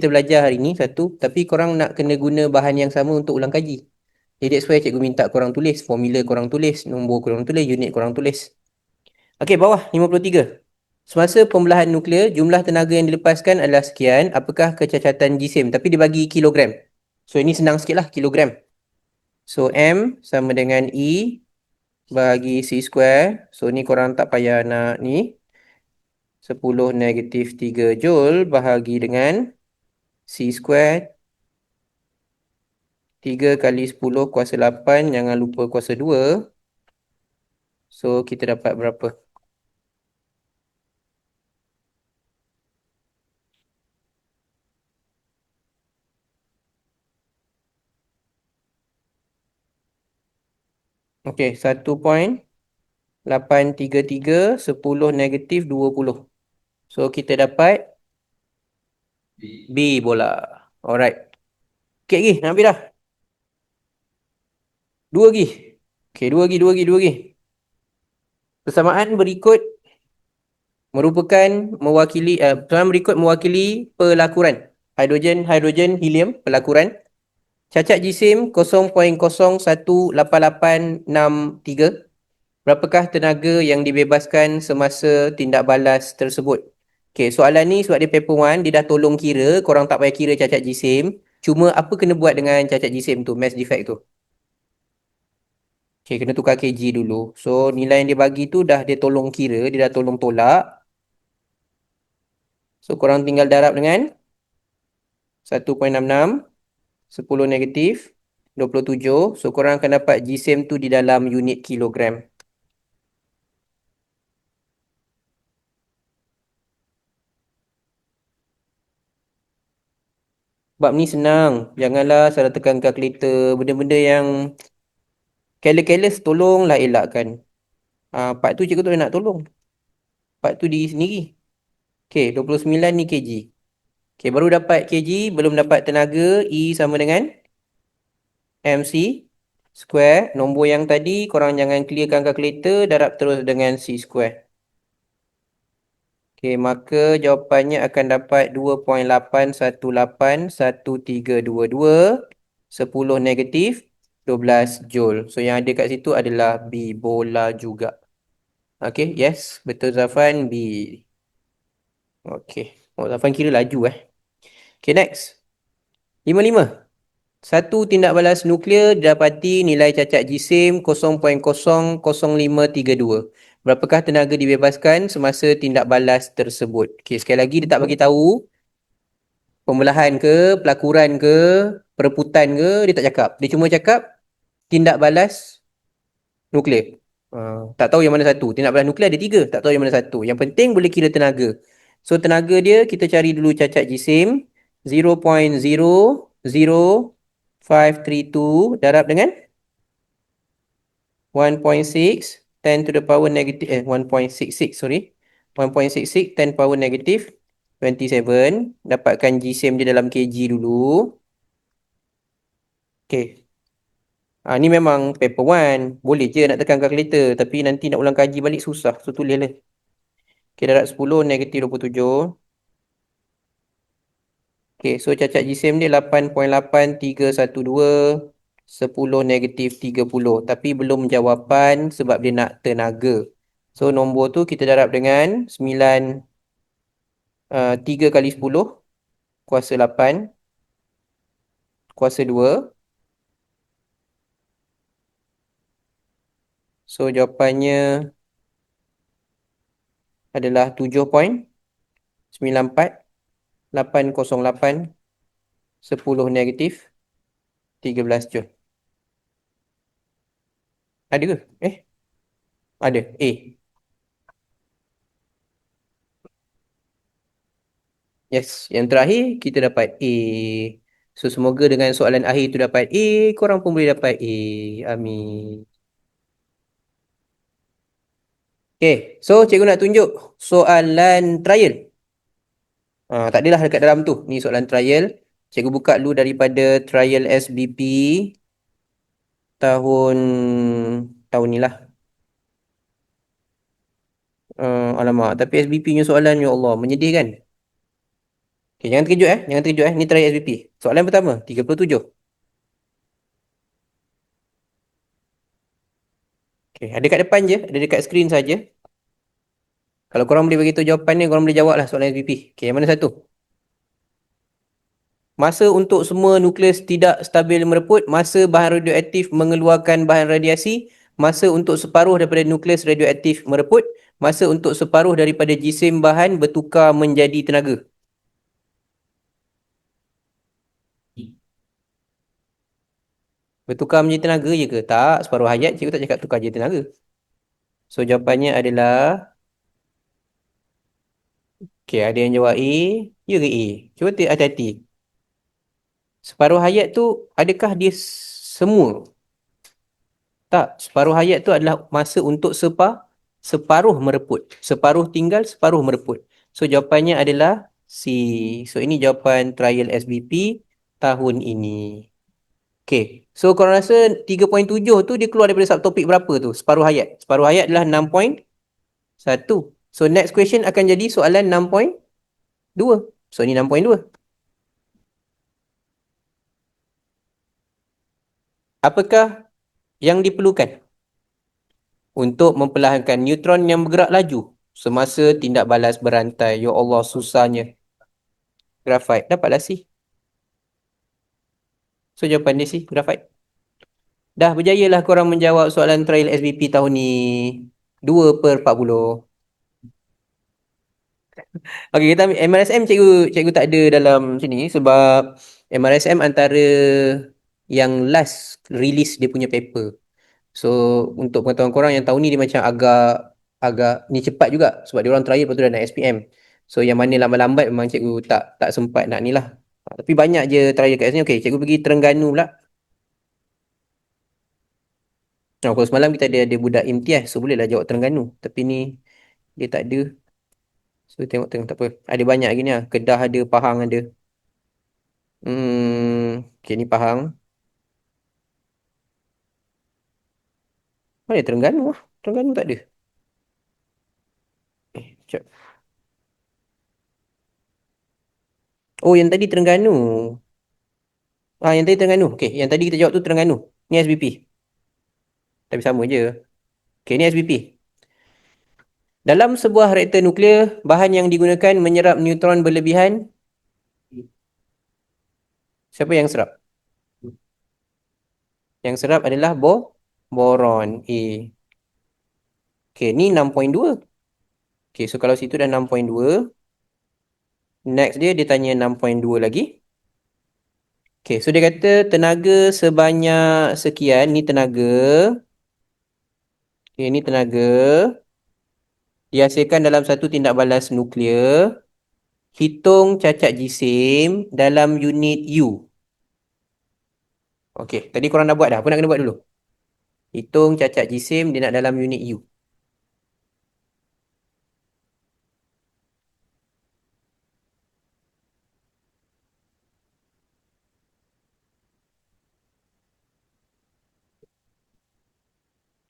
belajar hari ni satu, tapi korang nak kena guna bahan yang sama untuk ulang kaji. Jadi, that's why cikgu minta korang tulis. Formula korang tulis, nombor korang tulis, unit korang tulis. Okey, bawah 53. Semasa pembelahan nuklear, jumlah tenaga yang dilepaskan adalah sekian. Apakah kecacatan jisim? Tapi dia bagi kilogram. So, ini senang sikit lah, kilogram. So, M sama dengan E bagi C square. So, ni korang tak payah nak ni. 10 negatif 3 Joule bahagi dengan C square 3 kali 10 kuasa 8. Jangan lupa kuasa 2. So, kita dapat berapa? Okey, 1.833 10 negatif 20. So, kita dapat B bola. Alright. Okey lagi, nak habis dah. Dua lagi. Okey, dua lagi. Persamaan berikut persamaan berikut mewakili pelakuran. Hidrogen, helium, pelakuran. Cacat jisim 0.018863. Berapakah tenaga yang dibebaskan semasa tindak balas tersebut? Okay, soalan ni sebab dia paper 1, dia dah tolong kira, korang tak payah kira cacat jisim. Cuma apa kena buat dengan cacat jisim tu, mass defect tu? Okay, kena tukar kg dulu. So, nilai yang dia bagi tu dah dia tolong kira, dia dah tolong tolak. So, korang tinggal darab dengan 1.66, 10 negatif, 27. So, korang akan dapat jisim tu di dalam unit kilogram. Bab ni senang. Janganlah salah tekan kalkulator. Benda-benda yang careless tolonglah elakkan. Part tu cikgu tak nak tolong. Part tu diri sendiri. Okay, 29 ni kg. Okay, baru dapat kg, belum dapat tenaga. E sama dengan MC square. Nombor yang tadi, korang jangan clearkan kalkulator, darab terus dengan C square. Okay, maka jawapannya akan dapat 2.8181322 10 negatif 12 joule. So yang ada kat situ adalah B, bola juga. Okay, yes, betul Zafan, B. Okay, oh Zafan kira laju Okay, next. 55. Satu tindak balas nuklear didapati nilai cacat jisim 0.000532. Berapakah tenaga dibebaskan semasa tindak balas tersebut? Okey, sekali lagi dia tak bagi tahu pembelahan ke, pelakuran ke, perebutan ke, dia tak cakap. Dia cuma cakap tindak balas nuklear. Tak tahu yang mana satu. Tindak balas nuklear ada tiga, tak tahu yang mana satu. Yang penting boleh kira tenaga. So tenaga dia kita cari dulu cacat jisim 0.00532 darab dengan 1.6 10 to the power negative 1.66 sorry 1.66 10 power negative 27. Dapatkan jisim dia dalam kg dulu. Okay. Ni memang paper 1. Boleh je nak tekan kalkulator. Tapi nanti nak ulang kaji balik susah. So tulis lah. Okay, darab 10 negatif 27. Okay, so cacat jisim dia 8.8312 10 negatif 30. Tapi belum jawapan sebab dia nak tenaga. So nombor tu kita darab dengan 9 3 kali 10 kuasa 8 kuasa 2. So jawapannya adalah 7.94808 10 negatif 13 Jun. Ada ke? Ada. A. Yes. Yang terakhir kita dapat A. So semoga dengan soalan akhir tu dapat A, korang pun boleh dapat A. Amin. Okay. So cikgu nak tunjuk soalan trial. Tak adalah dekat dalam tu. Ni soalan trial. Cikgu buka dulu daripada trial SBP tahun tahun ni lah. Alamak, tapi SBP punya soalan, ya Allah, menyedihkan. Okay, jangan terkejut jangan terkejut Ni try SBP. Soalan pertama, 37. Okay, ada kat depan je, ada dekat skrin saja. Kalau korang boleh beritahu jawapan ni, korang boleh jawab lah soalan SBP. Okay, yang mana satu? Masa untuk semua nukleus tidak stabil mereput, masa bahan radioaktif mengeluarkan bahan radiasi, masa untuk separuh daripada nukleus radioaktif mereput, masa untuk separuh daripada jisim bahan bertukar menjadi tenaga. Bertukar menjadi tenaga je ke? Tak, separuh hayat cikgu tak cakap tukar jadi tenaga. So jawapannya adalah, okay, ada yang jawab A, ya ke A? Cuba hati-hati. Separuh hayat tu adakah dia semua? Tak, separuh hayat tu adalah masa untuk separuh mereput. Separuh tinggal, separuh mereput. So jawapannya adalah C. So ini jawapan trial SBP tahun ini. Okay, so korang rasa 3.7 tu dia keluar daripada subtopik berapa tu? Separuh hayat. Separuh hayat adalah 6.1. So next question akan jadi soalan 6.2. So ni 6.2. Apakah yang diperlukan untuk memperlahankan neutron yang bergerak laju semasa tindak balas berantai? Ya Allah, susahnya. Grafit. Dapatlah C. So jawapan dia C, grafit. Dah berjayalah korang menjawab soalan trial SBP tahun ni. 2/40. Okey, kita ambil MRSM, cikgu tak ada dalam sini sebab MRSM antara yang last release dia punya paper. So untuk pengetahuan korang yang tahun ni dia macam agak agak ni cepat juga sebab dia orang trial lepas tu dah nak SPM. So yang mana lambat-lambat memang cikgu tak sempat nak ni lah. Tapi banyak je trial kat sini. Okey, cikgu pergi Terengganu pula. Kalau semalam kita ada budak imtiaz, so bolehlah jawab Terengganu. Tapi ni dia tak ada. So tengok tak apa. Ada banyak lagi ni lah. Kedah ada, Pahang ada. Okay, ni Pahang. Mana Terengganu lah. Terengganu tak ada. Sekejap. Oh, yang tadi Terengganu. Yang tadi Terengganu. Okay, yang tadi kita jawab tu Terengganu. Ni SBP. Tapi sama je. Okay, ni SBP. Dalam sebuah reaktor nuklear, bahan yang digunakan menyerap neutron berlebihan. Siapa yang serap? Yang serap adalah boron A. Okay, ni 6.2. Okay, so kalau situ dah 6.2. Next dia tanya 6.2 lagi. Okay, so dia kata tenaga sebanyak sekian. Ni tenaga. Okay, ni tenaga. Dihasilkan dalam satu tindak balas nuklear. Hitung cacat jisim dalam unit U. Okay, tadi korang dah buat dah. Apa nak kena buat dulu? Hitung cacat jisim dia nak dalam unit U.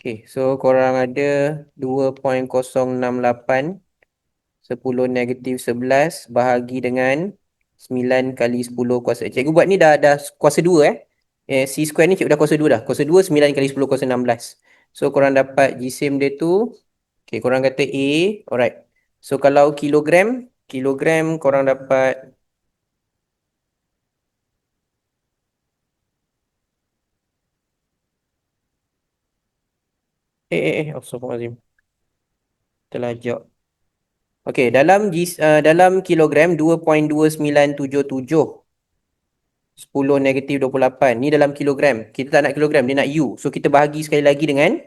Okay, so korang ada 2.068 10 negatif 11 bahagi dengan 9 kali 10 kuasa. Cikgu buat ni dah kuasa 2 C square ni cikgu dah kuasa 2 dah. Kuasa 2 9 kali 10 kuasa 16. So korang dapat jisim dia tu. Okay, korang kata A. Alright. So kalau kilogram korang dapat Astagfirullahaladzim. Terlajak. Okay, dalam kilogram 2.2977 10 negatif 28. Ni dalam kilogram. Kita tak nak kilogram, dia nak U. So kita bahagi sekali lagi dengan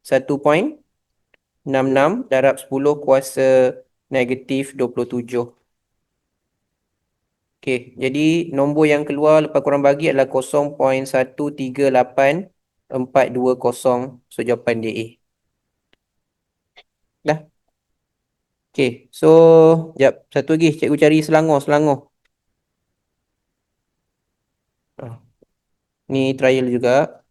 1.66 darab 10 kuasa negatif 27. Okay, jadi nombor yang keluar lepas korang bagi adalah 0.138420. So jawapan dia A. Dah. Okay, so jap. Satu lagi, cikgu cari Selangor. Ni trial juga.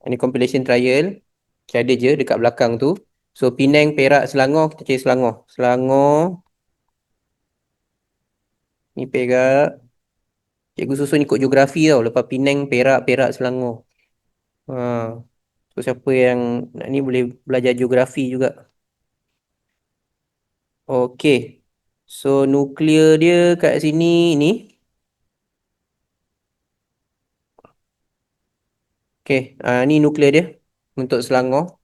Ini compilation trial. Okay, ada je dekat belakang tu. So Penang, Perak, Selangor, kita cari Selangor. Selangor, ni Perak. Cikgu susun ikut geografi tau. Lepas Penang, Perak, Selangor. So siapa yang nak ni boleh belajar geografi juga. Okay. So nuklear dia kat sini ni. Okay. Ni nuklear dia untuk Selangor.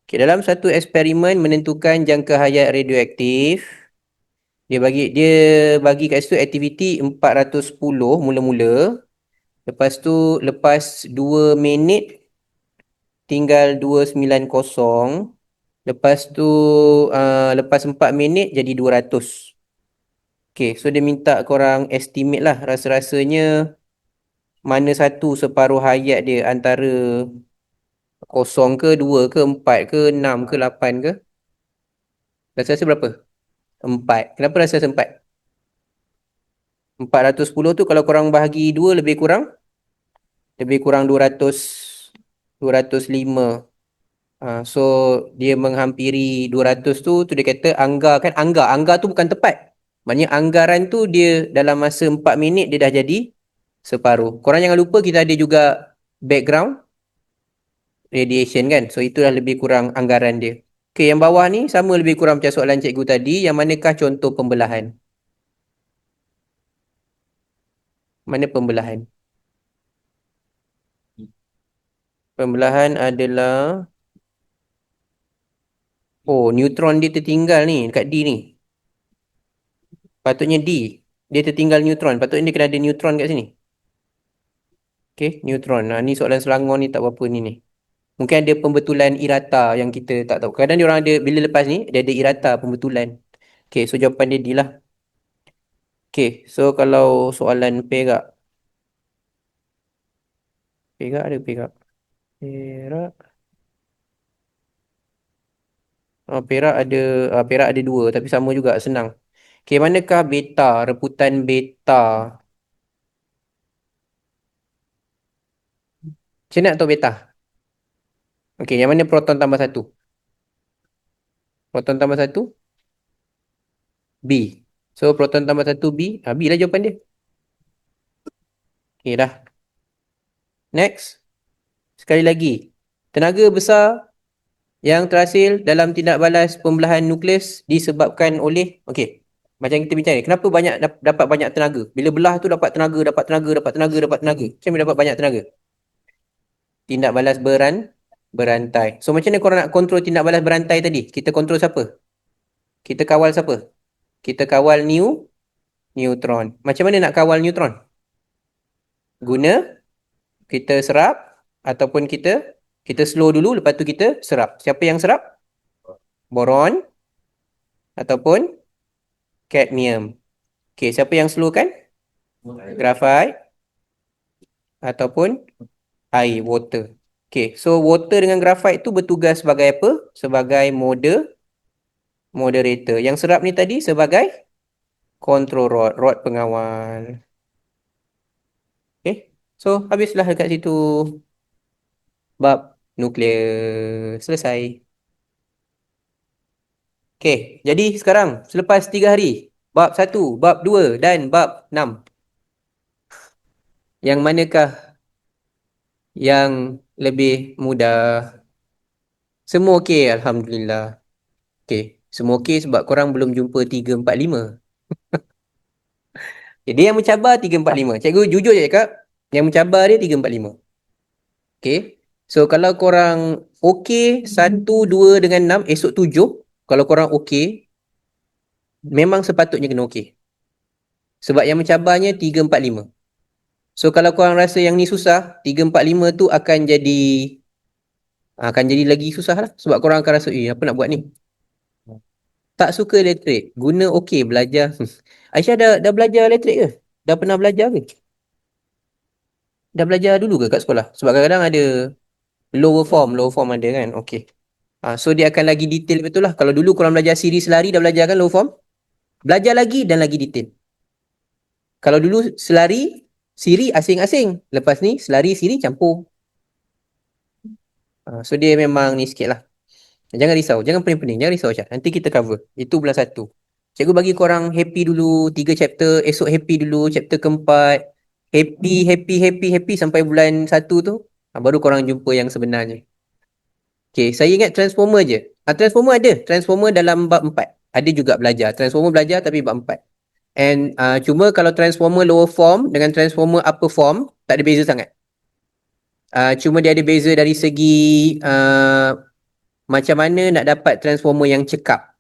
Okay. Dalam satu eksperimen menentukan jangka hayat radioaktif. Dia bagi kat situ aktiviti 410 mula-mula. Lepas tu lepas 2 minit tinggal 290. Lepas tu lepas 4 minit jadi 200. Okay, so dia minta korang estimate lah rasa-rasanya mana satu separuh hayat dia antara 0 ke 2 ke 4 ke 6 ke 8 ke. Rasa-rasa berapa? 4. Kenapa rasa-rasa 4? 410 tu kalau korang bahagi 2 lebih kurang 205. So dia menghampiri 200 tu dia kata anggar tu bukan tepat. Maknanya anggaran tu dia dalam masa 4 minit dia dah jadi separuh. Korang jangan lupa kita ada juga background radiation kan. So itulah lebih kurang anggaran dia. Okay, yang bawah ni sama lebih kurang macam soalan cikgu tadi. Yang manakah contoh pembelahan? Mana pembelahan? Pembelahan adalah neutron dia tertinggal ni dekat D ni. Patutnya D. Dia tertinggal neutron. Patutnya dia kena ada neutron kat sini. Okay, neutron. Ni soalan Selangor ni tak berapa ni. Mungkin ada pembetulan irata yang kita tak tahu. Kadang dia orang ada, bila lepas ni, dia ada irata pembetulan. Okay, so jawapan dia D lah. Okay, so kalau soalan Perak. Perak ada Perak. Perak. Perak ada dua tapi sama juga, senang. Okay, manakah beta, reputan beta? Macam mana nak tahu beta? Okay, yang mana proton tambah satu? Proton tambah satu, B. So, proton tambah satu, B. B lah jawapan dia. Okay, dah. Next. Sekali lagi. Tenaga besar yang terhasil dalam tindak balas pembelahan nukleus disebabkan oleh, okey, macam kita bincang ni, kenapa banyak dapat banyak tenaga? Bila belah tu dapat tenaga, dapat tenaga, dapat tenaga, dapat tenaga. Macam mana dapat banyak tenaga? Tindak balas berantai. So macam mana korang nak kontrol tindak balas berantai tadi? Kita kontrol siapa? Kita kawal siapa? Kita kawal neutron. Macam mana nak kawal neutron? Guna kita serap ataupun kita slow dulu, lepas tu kita serap. Siapa yang serap? Boron ataupun cadmium. Okay, siapa yang slow kan? Graphite ataupun air, water. Okay, so water dengan graphite tu bertugas sebagai apa? Sebagai moderator. Yang serap ni tadi sebagai control rod pengawal. Okay, so habislah dekat situ bab nuklear. Selesai. Okay, jadi sekarang selepas 3 hari, bab 1, bab 2 dan bab 6. Yang manakah yang lebih mudah? Semua okey, Alhamdulillah. Okey, semua okey sebab korang belum jumpa 3, 4, 5. Jadi yang mencabar 3, 4, 5. Cikgu jujur je cakap, yang mencabar dia 3, 4, 5. Okey. So kalau korang okey 1, 2 dengan 6, esok 7. Kalau korang okey, memang sepatutnya kena okey. Sebab yang mencabarnya 3, 4, 5. So kalau korang rasa yang ni susah, 3, 4, 5 tu akan jadi lagi susah lah. Sebab korang akan rasa, apa nak buat ni? Tak suka elektrik, guna okey belajar. Aisyah dah belajar elektrik ke? Dah pernah belajar ke? Dah belajar dulu ke kat sekolah? Sebab kadang-kadang ada lower form ada kan? Okey. So dia akan lagi detail betul lah. Kalau dulu korang belajar siri selari dah belajar kan lower form? Belajar lagi dan lagi detail. Kalau dulu selari, siri asing-asing. Lepas ni selari, siri campur. So dia memang ni sikit lah. Jangan risau, jangan pening-pening, jangan risau Syah. Nanti kita cover. Itu bulan 1. Cikgu bagi korang happy dulu 3 chapter, esok happy dulu chapter keempat. Happy, happy, happy, happy sampai bulan 1 tu. Baru korang jumpa yang sebenarnya. Okay, saya ingat transformer je. Transformer ada. Transformer dalam bab 4. Ada juga belajar. Transformer belajar tapi bab 4. And cuma kalau transformer lower form dengan transformer upper form, tak ada beza sangat. Cuma dia ada beza dari segi macam mana nak dapat transformer yang cekap.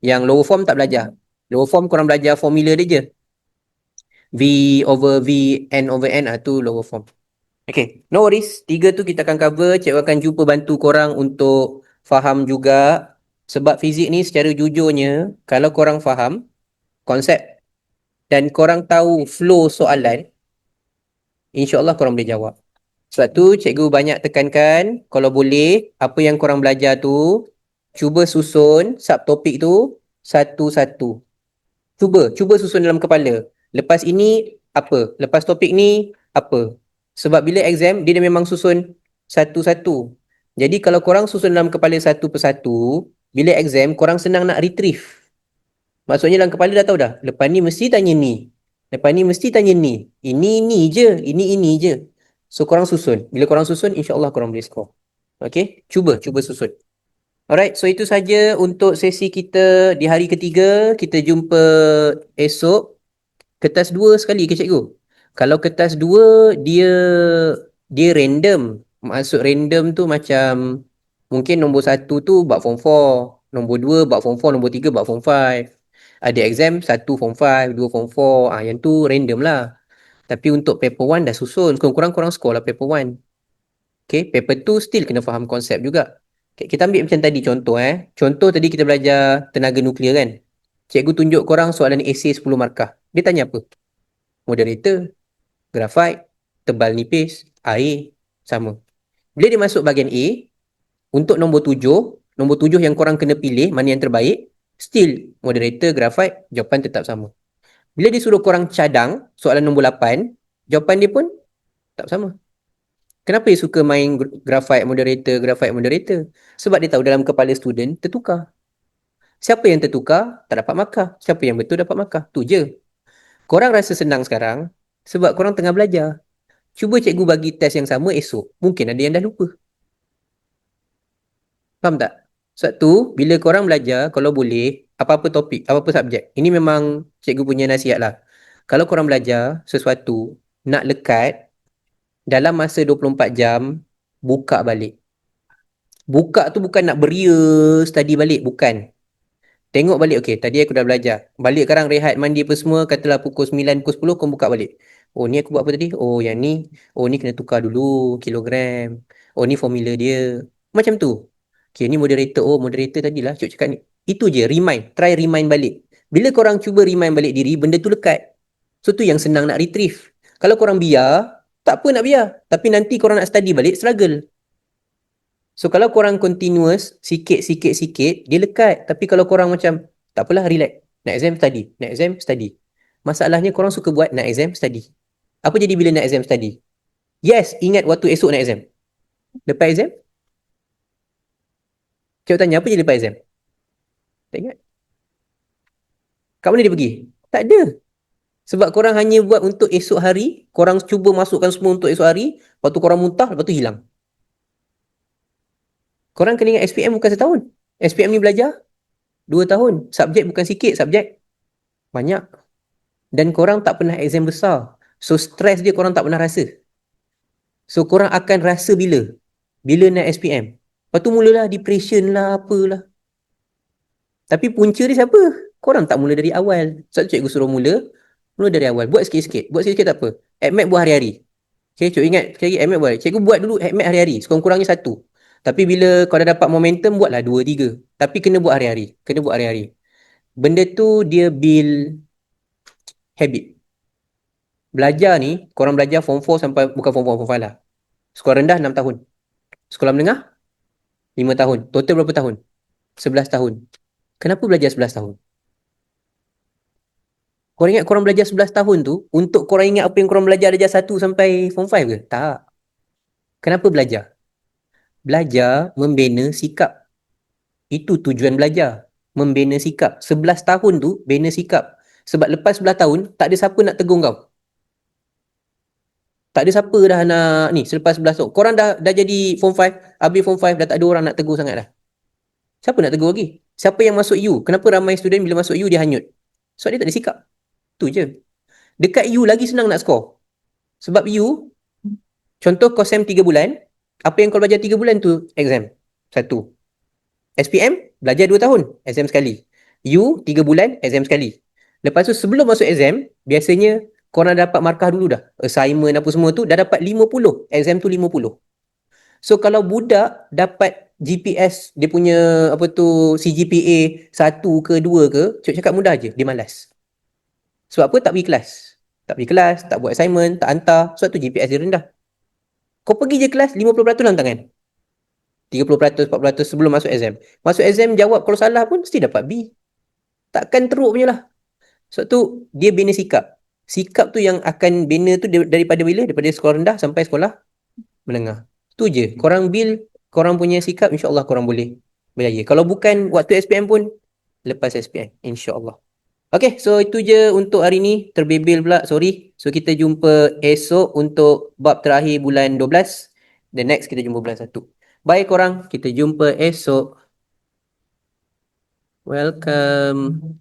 Yang lower form tak belajar. Lower form korang belajar formula dia je. V over V, N over N, tu lower form. Okay, no worries. 3 tu kita akan cover. Cikgu akan jumpa bantu korang untuk faham juga. Sebab fizik ni secara jujurnya, kalau korang faham konsep dan korang tahu flow soalan, insyaAllah korang boleh jawab. Sebab tu cikgu banyak tekankan, kalau boleh, apa yang korang belajar tu, cuba susun subtopik tu satu-satu. Cuba susun dalam kepala. Lepas ini apa? Lepas topik ni apa? Sebab bila exam, dia memang susun satu-satu. Jadi kalau korang susun dalam kepala satu persatu, bila exam, korang senang nak retrieve. Maksudnya dalam kepala dah tahu dah. Lepas ni mesti tanya ni. Lepas ni mesti tanya ni. Ini je. Ini je. So korang susun. Bila korang susun, insyaAllah korang boleh score. Okay? Cuba susun. Alright, so itu saja untuk sesi kita di hari ketiga. Kita jumpa esok. Kertas 2 sekali ke cikgu? Kalau kertas 2 dia random. Maksud random tu macam mungkin nombor 1 tu bab form 4, nombor 2 bab form 4, nombor 3 bab form 5. Ada exam 1 form 5, 2 form 4. Yang tu random lah. Tapi untuk paper 1 dah susun. Kurang-kurang korang score lah paper 1. Okay, paper 2 still kena faham konsep juga. Okay, kita ambil macam tadi contoh. Contoh tadi kita belajar tenaga nuklear kan. Cikgu tunjuk korang soalan esei 10 markah. Dia tanya apa? Moderator, graphite, tebal nipis, air, sama. Bila dia masuk bahagian A, untuk nombor 7, Nombor 7 yang korang kena pilih mana yang terbaik, still moderator, graphite, jawapan tetap sama. Bila dia suruh korang cadang soalan nombor 8, jawapan dia pun tak sama. Kenapa dia suka main graphite moderator? Sebab dia tahu dalam kepala student tertukar. Siapa yang tertukar tak dapat markah. Siapa yang betul dapat markah. Tu je. Korang rasa senang sekarang sebab korang tengah belajar. Cuba cikgu bagi test yang sama esok. Mungkin ada yang dah lupa. Faham tak? Sebab tu, bila korang belajar, kalau boleh, apa-apa topik, apa-apa subjek. Ini memang cikgu punya nasihat lah. Kalau korang belajar sesuatu, nak lekat, dalam masa 24 jam, buka balik. Buka tu bukan nak beria study balik, bukan. Tengok balik, okay, tadi aku dah belajar. Balik sekarang rehat, mandi apa semua, katalah pukul 9, pukul 10, kau buka balik. Oh, ni aku buat apa tadi? Oh, yang ni. Oh, ni kena tukar dulu, kilogram. Oh, ni formula dia. Macam tu. Okay, ni moderator. Oh, moderator tadilah. Cuk cakap ni. Itu je, remind. Try remind balik. Bila korang cuba remind balik diri, benda tu lekat. So, tu yang senang nak retrieve. Kalau korang biar, tak apa nak biar. Tapi nanti korang nak study balik, struggle. So kalau korang continuous sikit, dia lekat. Tapi kalau korang macam tak apalah, relax. Nak exam study, nak exam study. Masalahnya korang suka buat nak exam study. Apa jadi bila nak exam study? Yes, ingat waktu esok nak exam. Lepas exam? Cikgu tanya apa jadi lepas exam? Tak ingat. Kat mana dia pergi? Tak ada. Sebab korang hanya buat untuk esok hari, korang cuba masukkan semua untuk esok hari, lepas tu korang muntah, lepas tu hilang. Korang kena ingat SPM bukan setahun. SPM ni belajar 2 tahun. Subjek bukan sikit, subjek banyak. Dan korang tak pernah exam besar. So stres dia korang tak pernah rasa. So korang akan rasa bila? Bila nak SPM. Lepas tu mulalah depression lah, apalah. Tapi punca dia siapa? Korang tak mula dari awal. Sebab tu cikgu suruh mula dari awal. Buat sikit-sikit. Buat sikit-sikit tak apa. AdMath buat hari-hari. Okay, cikgu ingat sekali lagi AdMath buat. Cikgu buat dulu AdMath hari-hari. Sekurang-kurangnya 1. Tapi bila kau dah dapat momentum, buatlah 2, 3. Tapi kena buat hari-hari. Kena buat hari-hari. Benda tu dia build habit. Belajar ni, korang belajar form 4 sampai, bukan form 4, form 5 lah. Sekolah rendah 6 tahun. Sekolah menengah 5 tahun. Total berapa tahun? 11 tahun. Kenapa belajar 11 tahun? Korang ingat korang belajar 11 tahun tu untuk korang ingat apa yang korang belajar darjah 1 sampai form 5 ke? Tak. Kenapa belajar? Belajar membina sikap. Itu tujuan belajar. Membina sikap. 11 tahun tu bina sikap. Sebab lepas 11 tahun tak ada siapa nak tegur kau. Tak ada siapa dah nak ni selepas 11 tahun. Korang dah jadi form 5, habis form 5 dah tak ada orang nak tegur sangat dah. Siapa nak tegur lagi? Siapa yang masuk U? Kenapa ramai student bila masuk U dia hanyut? Sebab dia tak ada sikap. Tu je. Dekat U lagi senang nak score. Sebab U, contoh kau SEM 3 bulan, apa yang kau belajar 3 bulan tu exam. 1. SPM, belajar 2 tahun, exam sekali. U, 3 bulan, exam sekali. Lepas tu sebelum masuk exam, biasanya korang dah dapat markah dulu dah. Assignment apa semua tu, dah dapat 50. Exam tu 50. So kalau budak dapat GPS, dia punya apa tu CGPA 1 ke 2 ke, cik cakap mudah je, dia malas. Sebab apa? Tak pergi kelas. Tak pergi kelas, tak buat assignment, tak hantar. Sebab tu GPS dia rendah. Kau pergi je kelas, 50% dalam tangan. 30%, 40% sebelum masuk exam. Masuk exam, jawab kalau salah pun, mesti dapat B. Takkan teruk punya lah. Sebab tu, dia bina sikap. Sikap tu yang akan bina tu daripada bila? Daripada sekolah rendah sampai sekolah menengah. Tu je. Korang build, korang punya sikap, insyaAllah korang boleh berjaya. Kalau bukan waktu SPM pun, lepas SPM. InsyaAllah. Okay, so itu je untuk hari ni. Terbebel pula, sorry. So kita jumpa esok untuk bab terakhir bulan 12. The next kita jumpa bulan 1. Bye korang, kita jumpa esok. Welcome.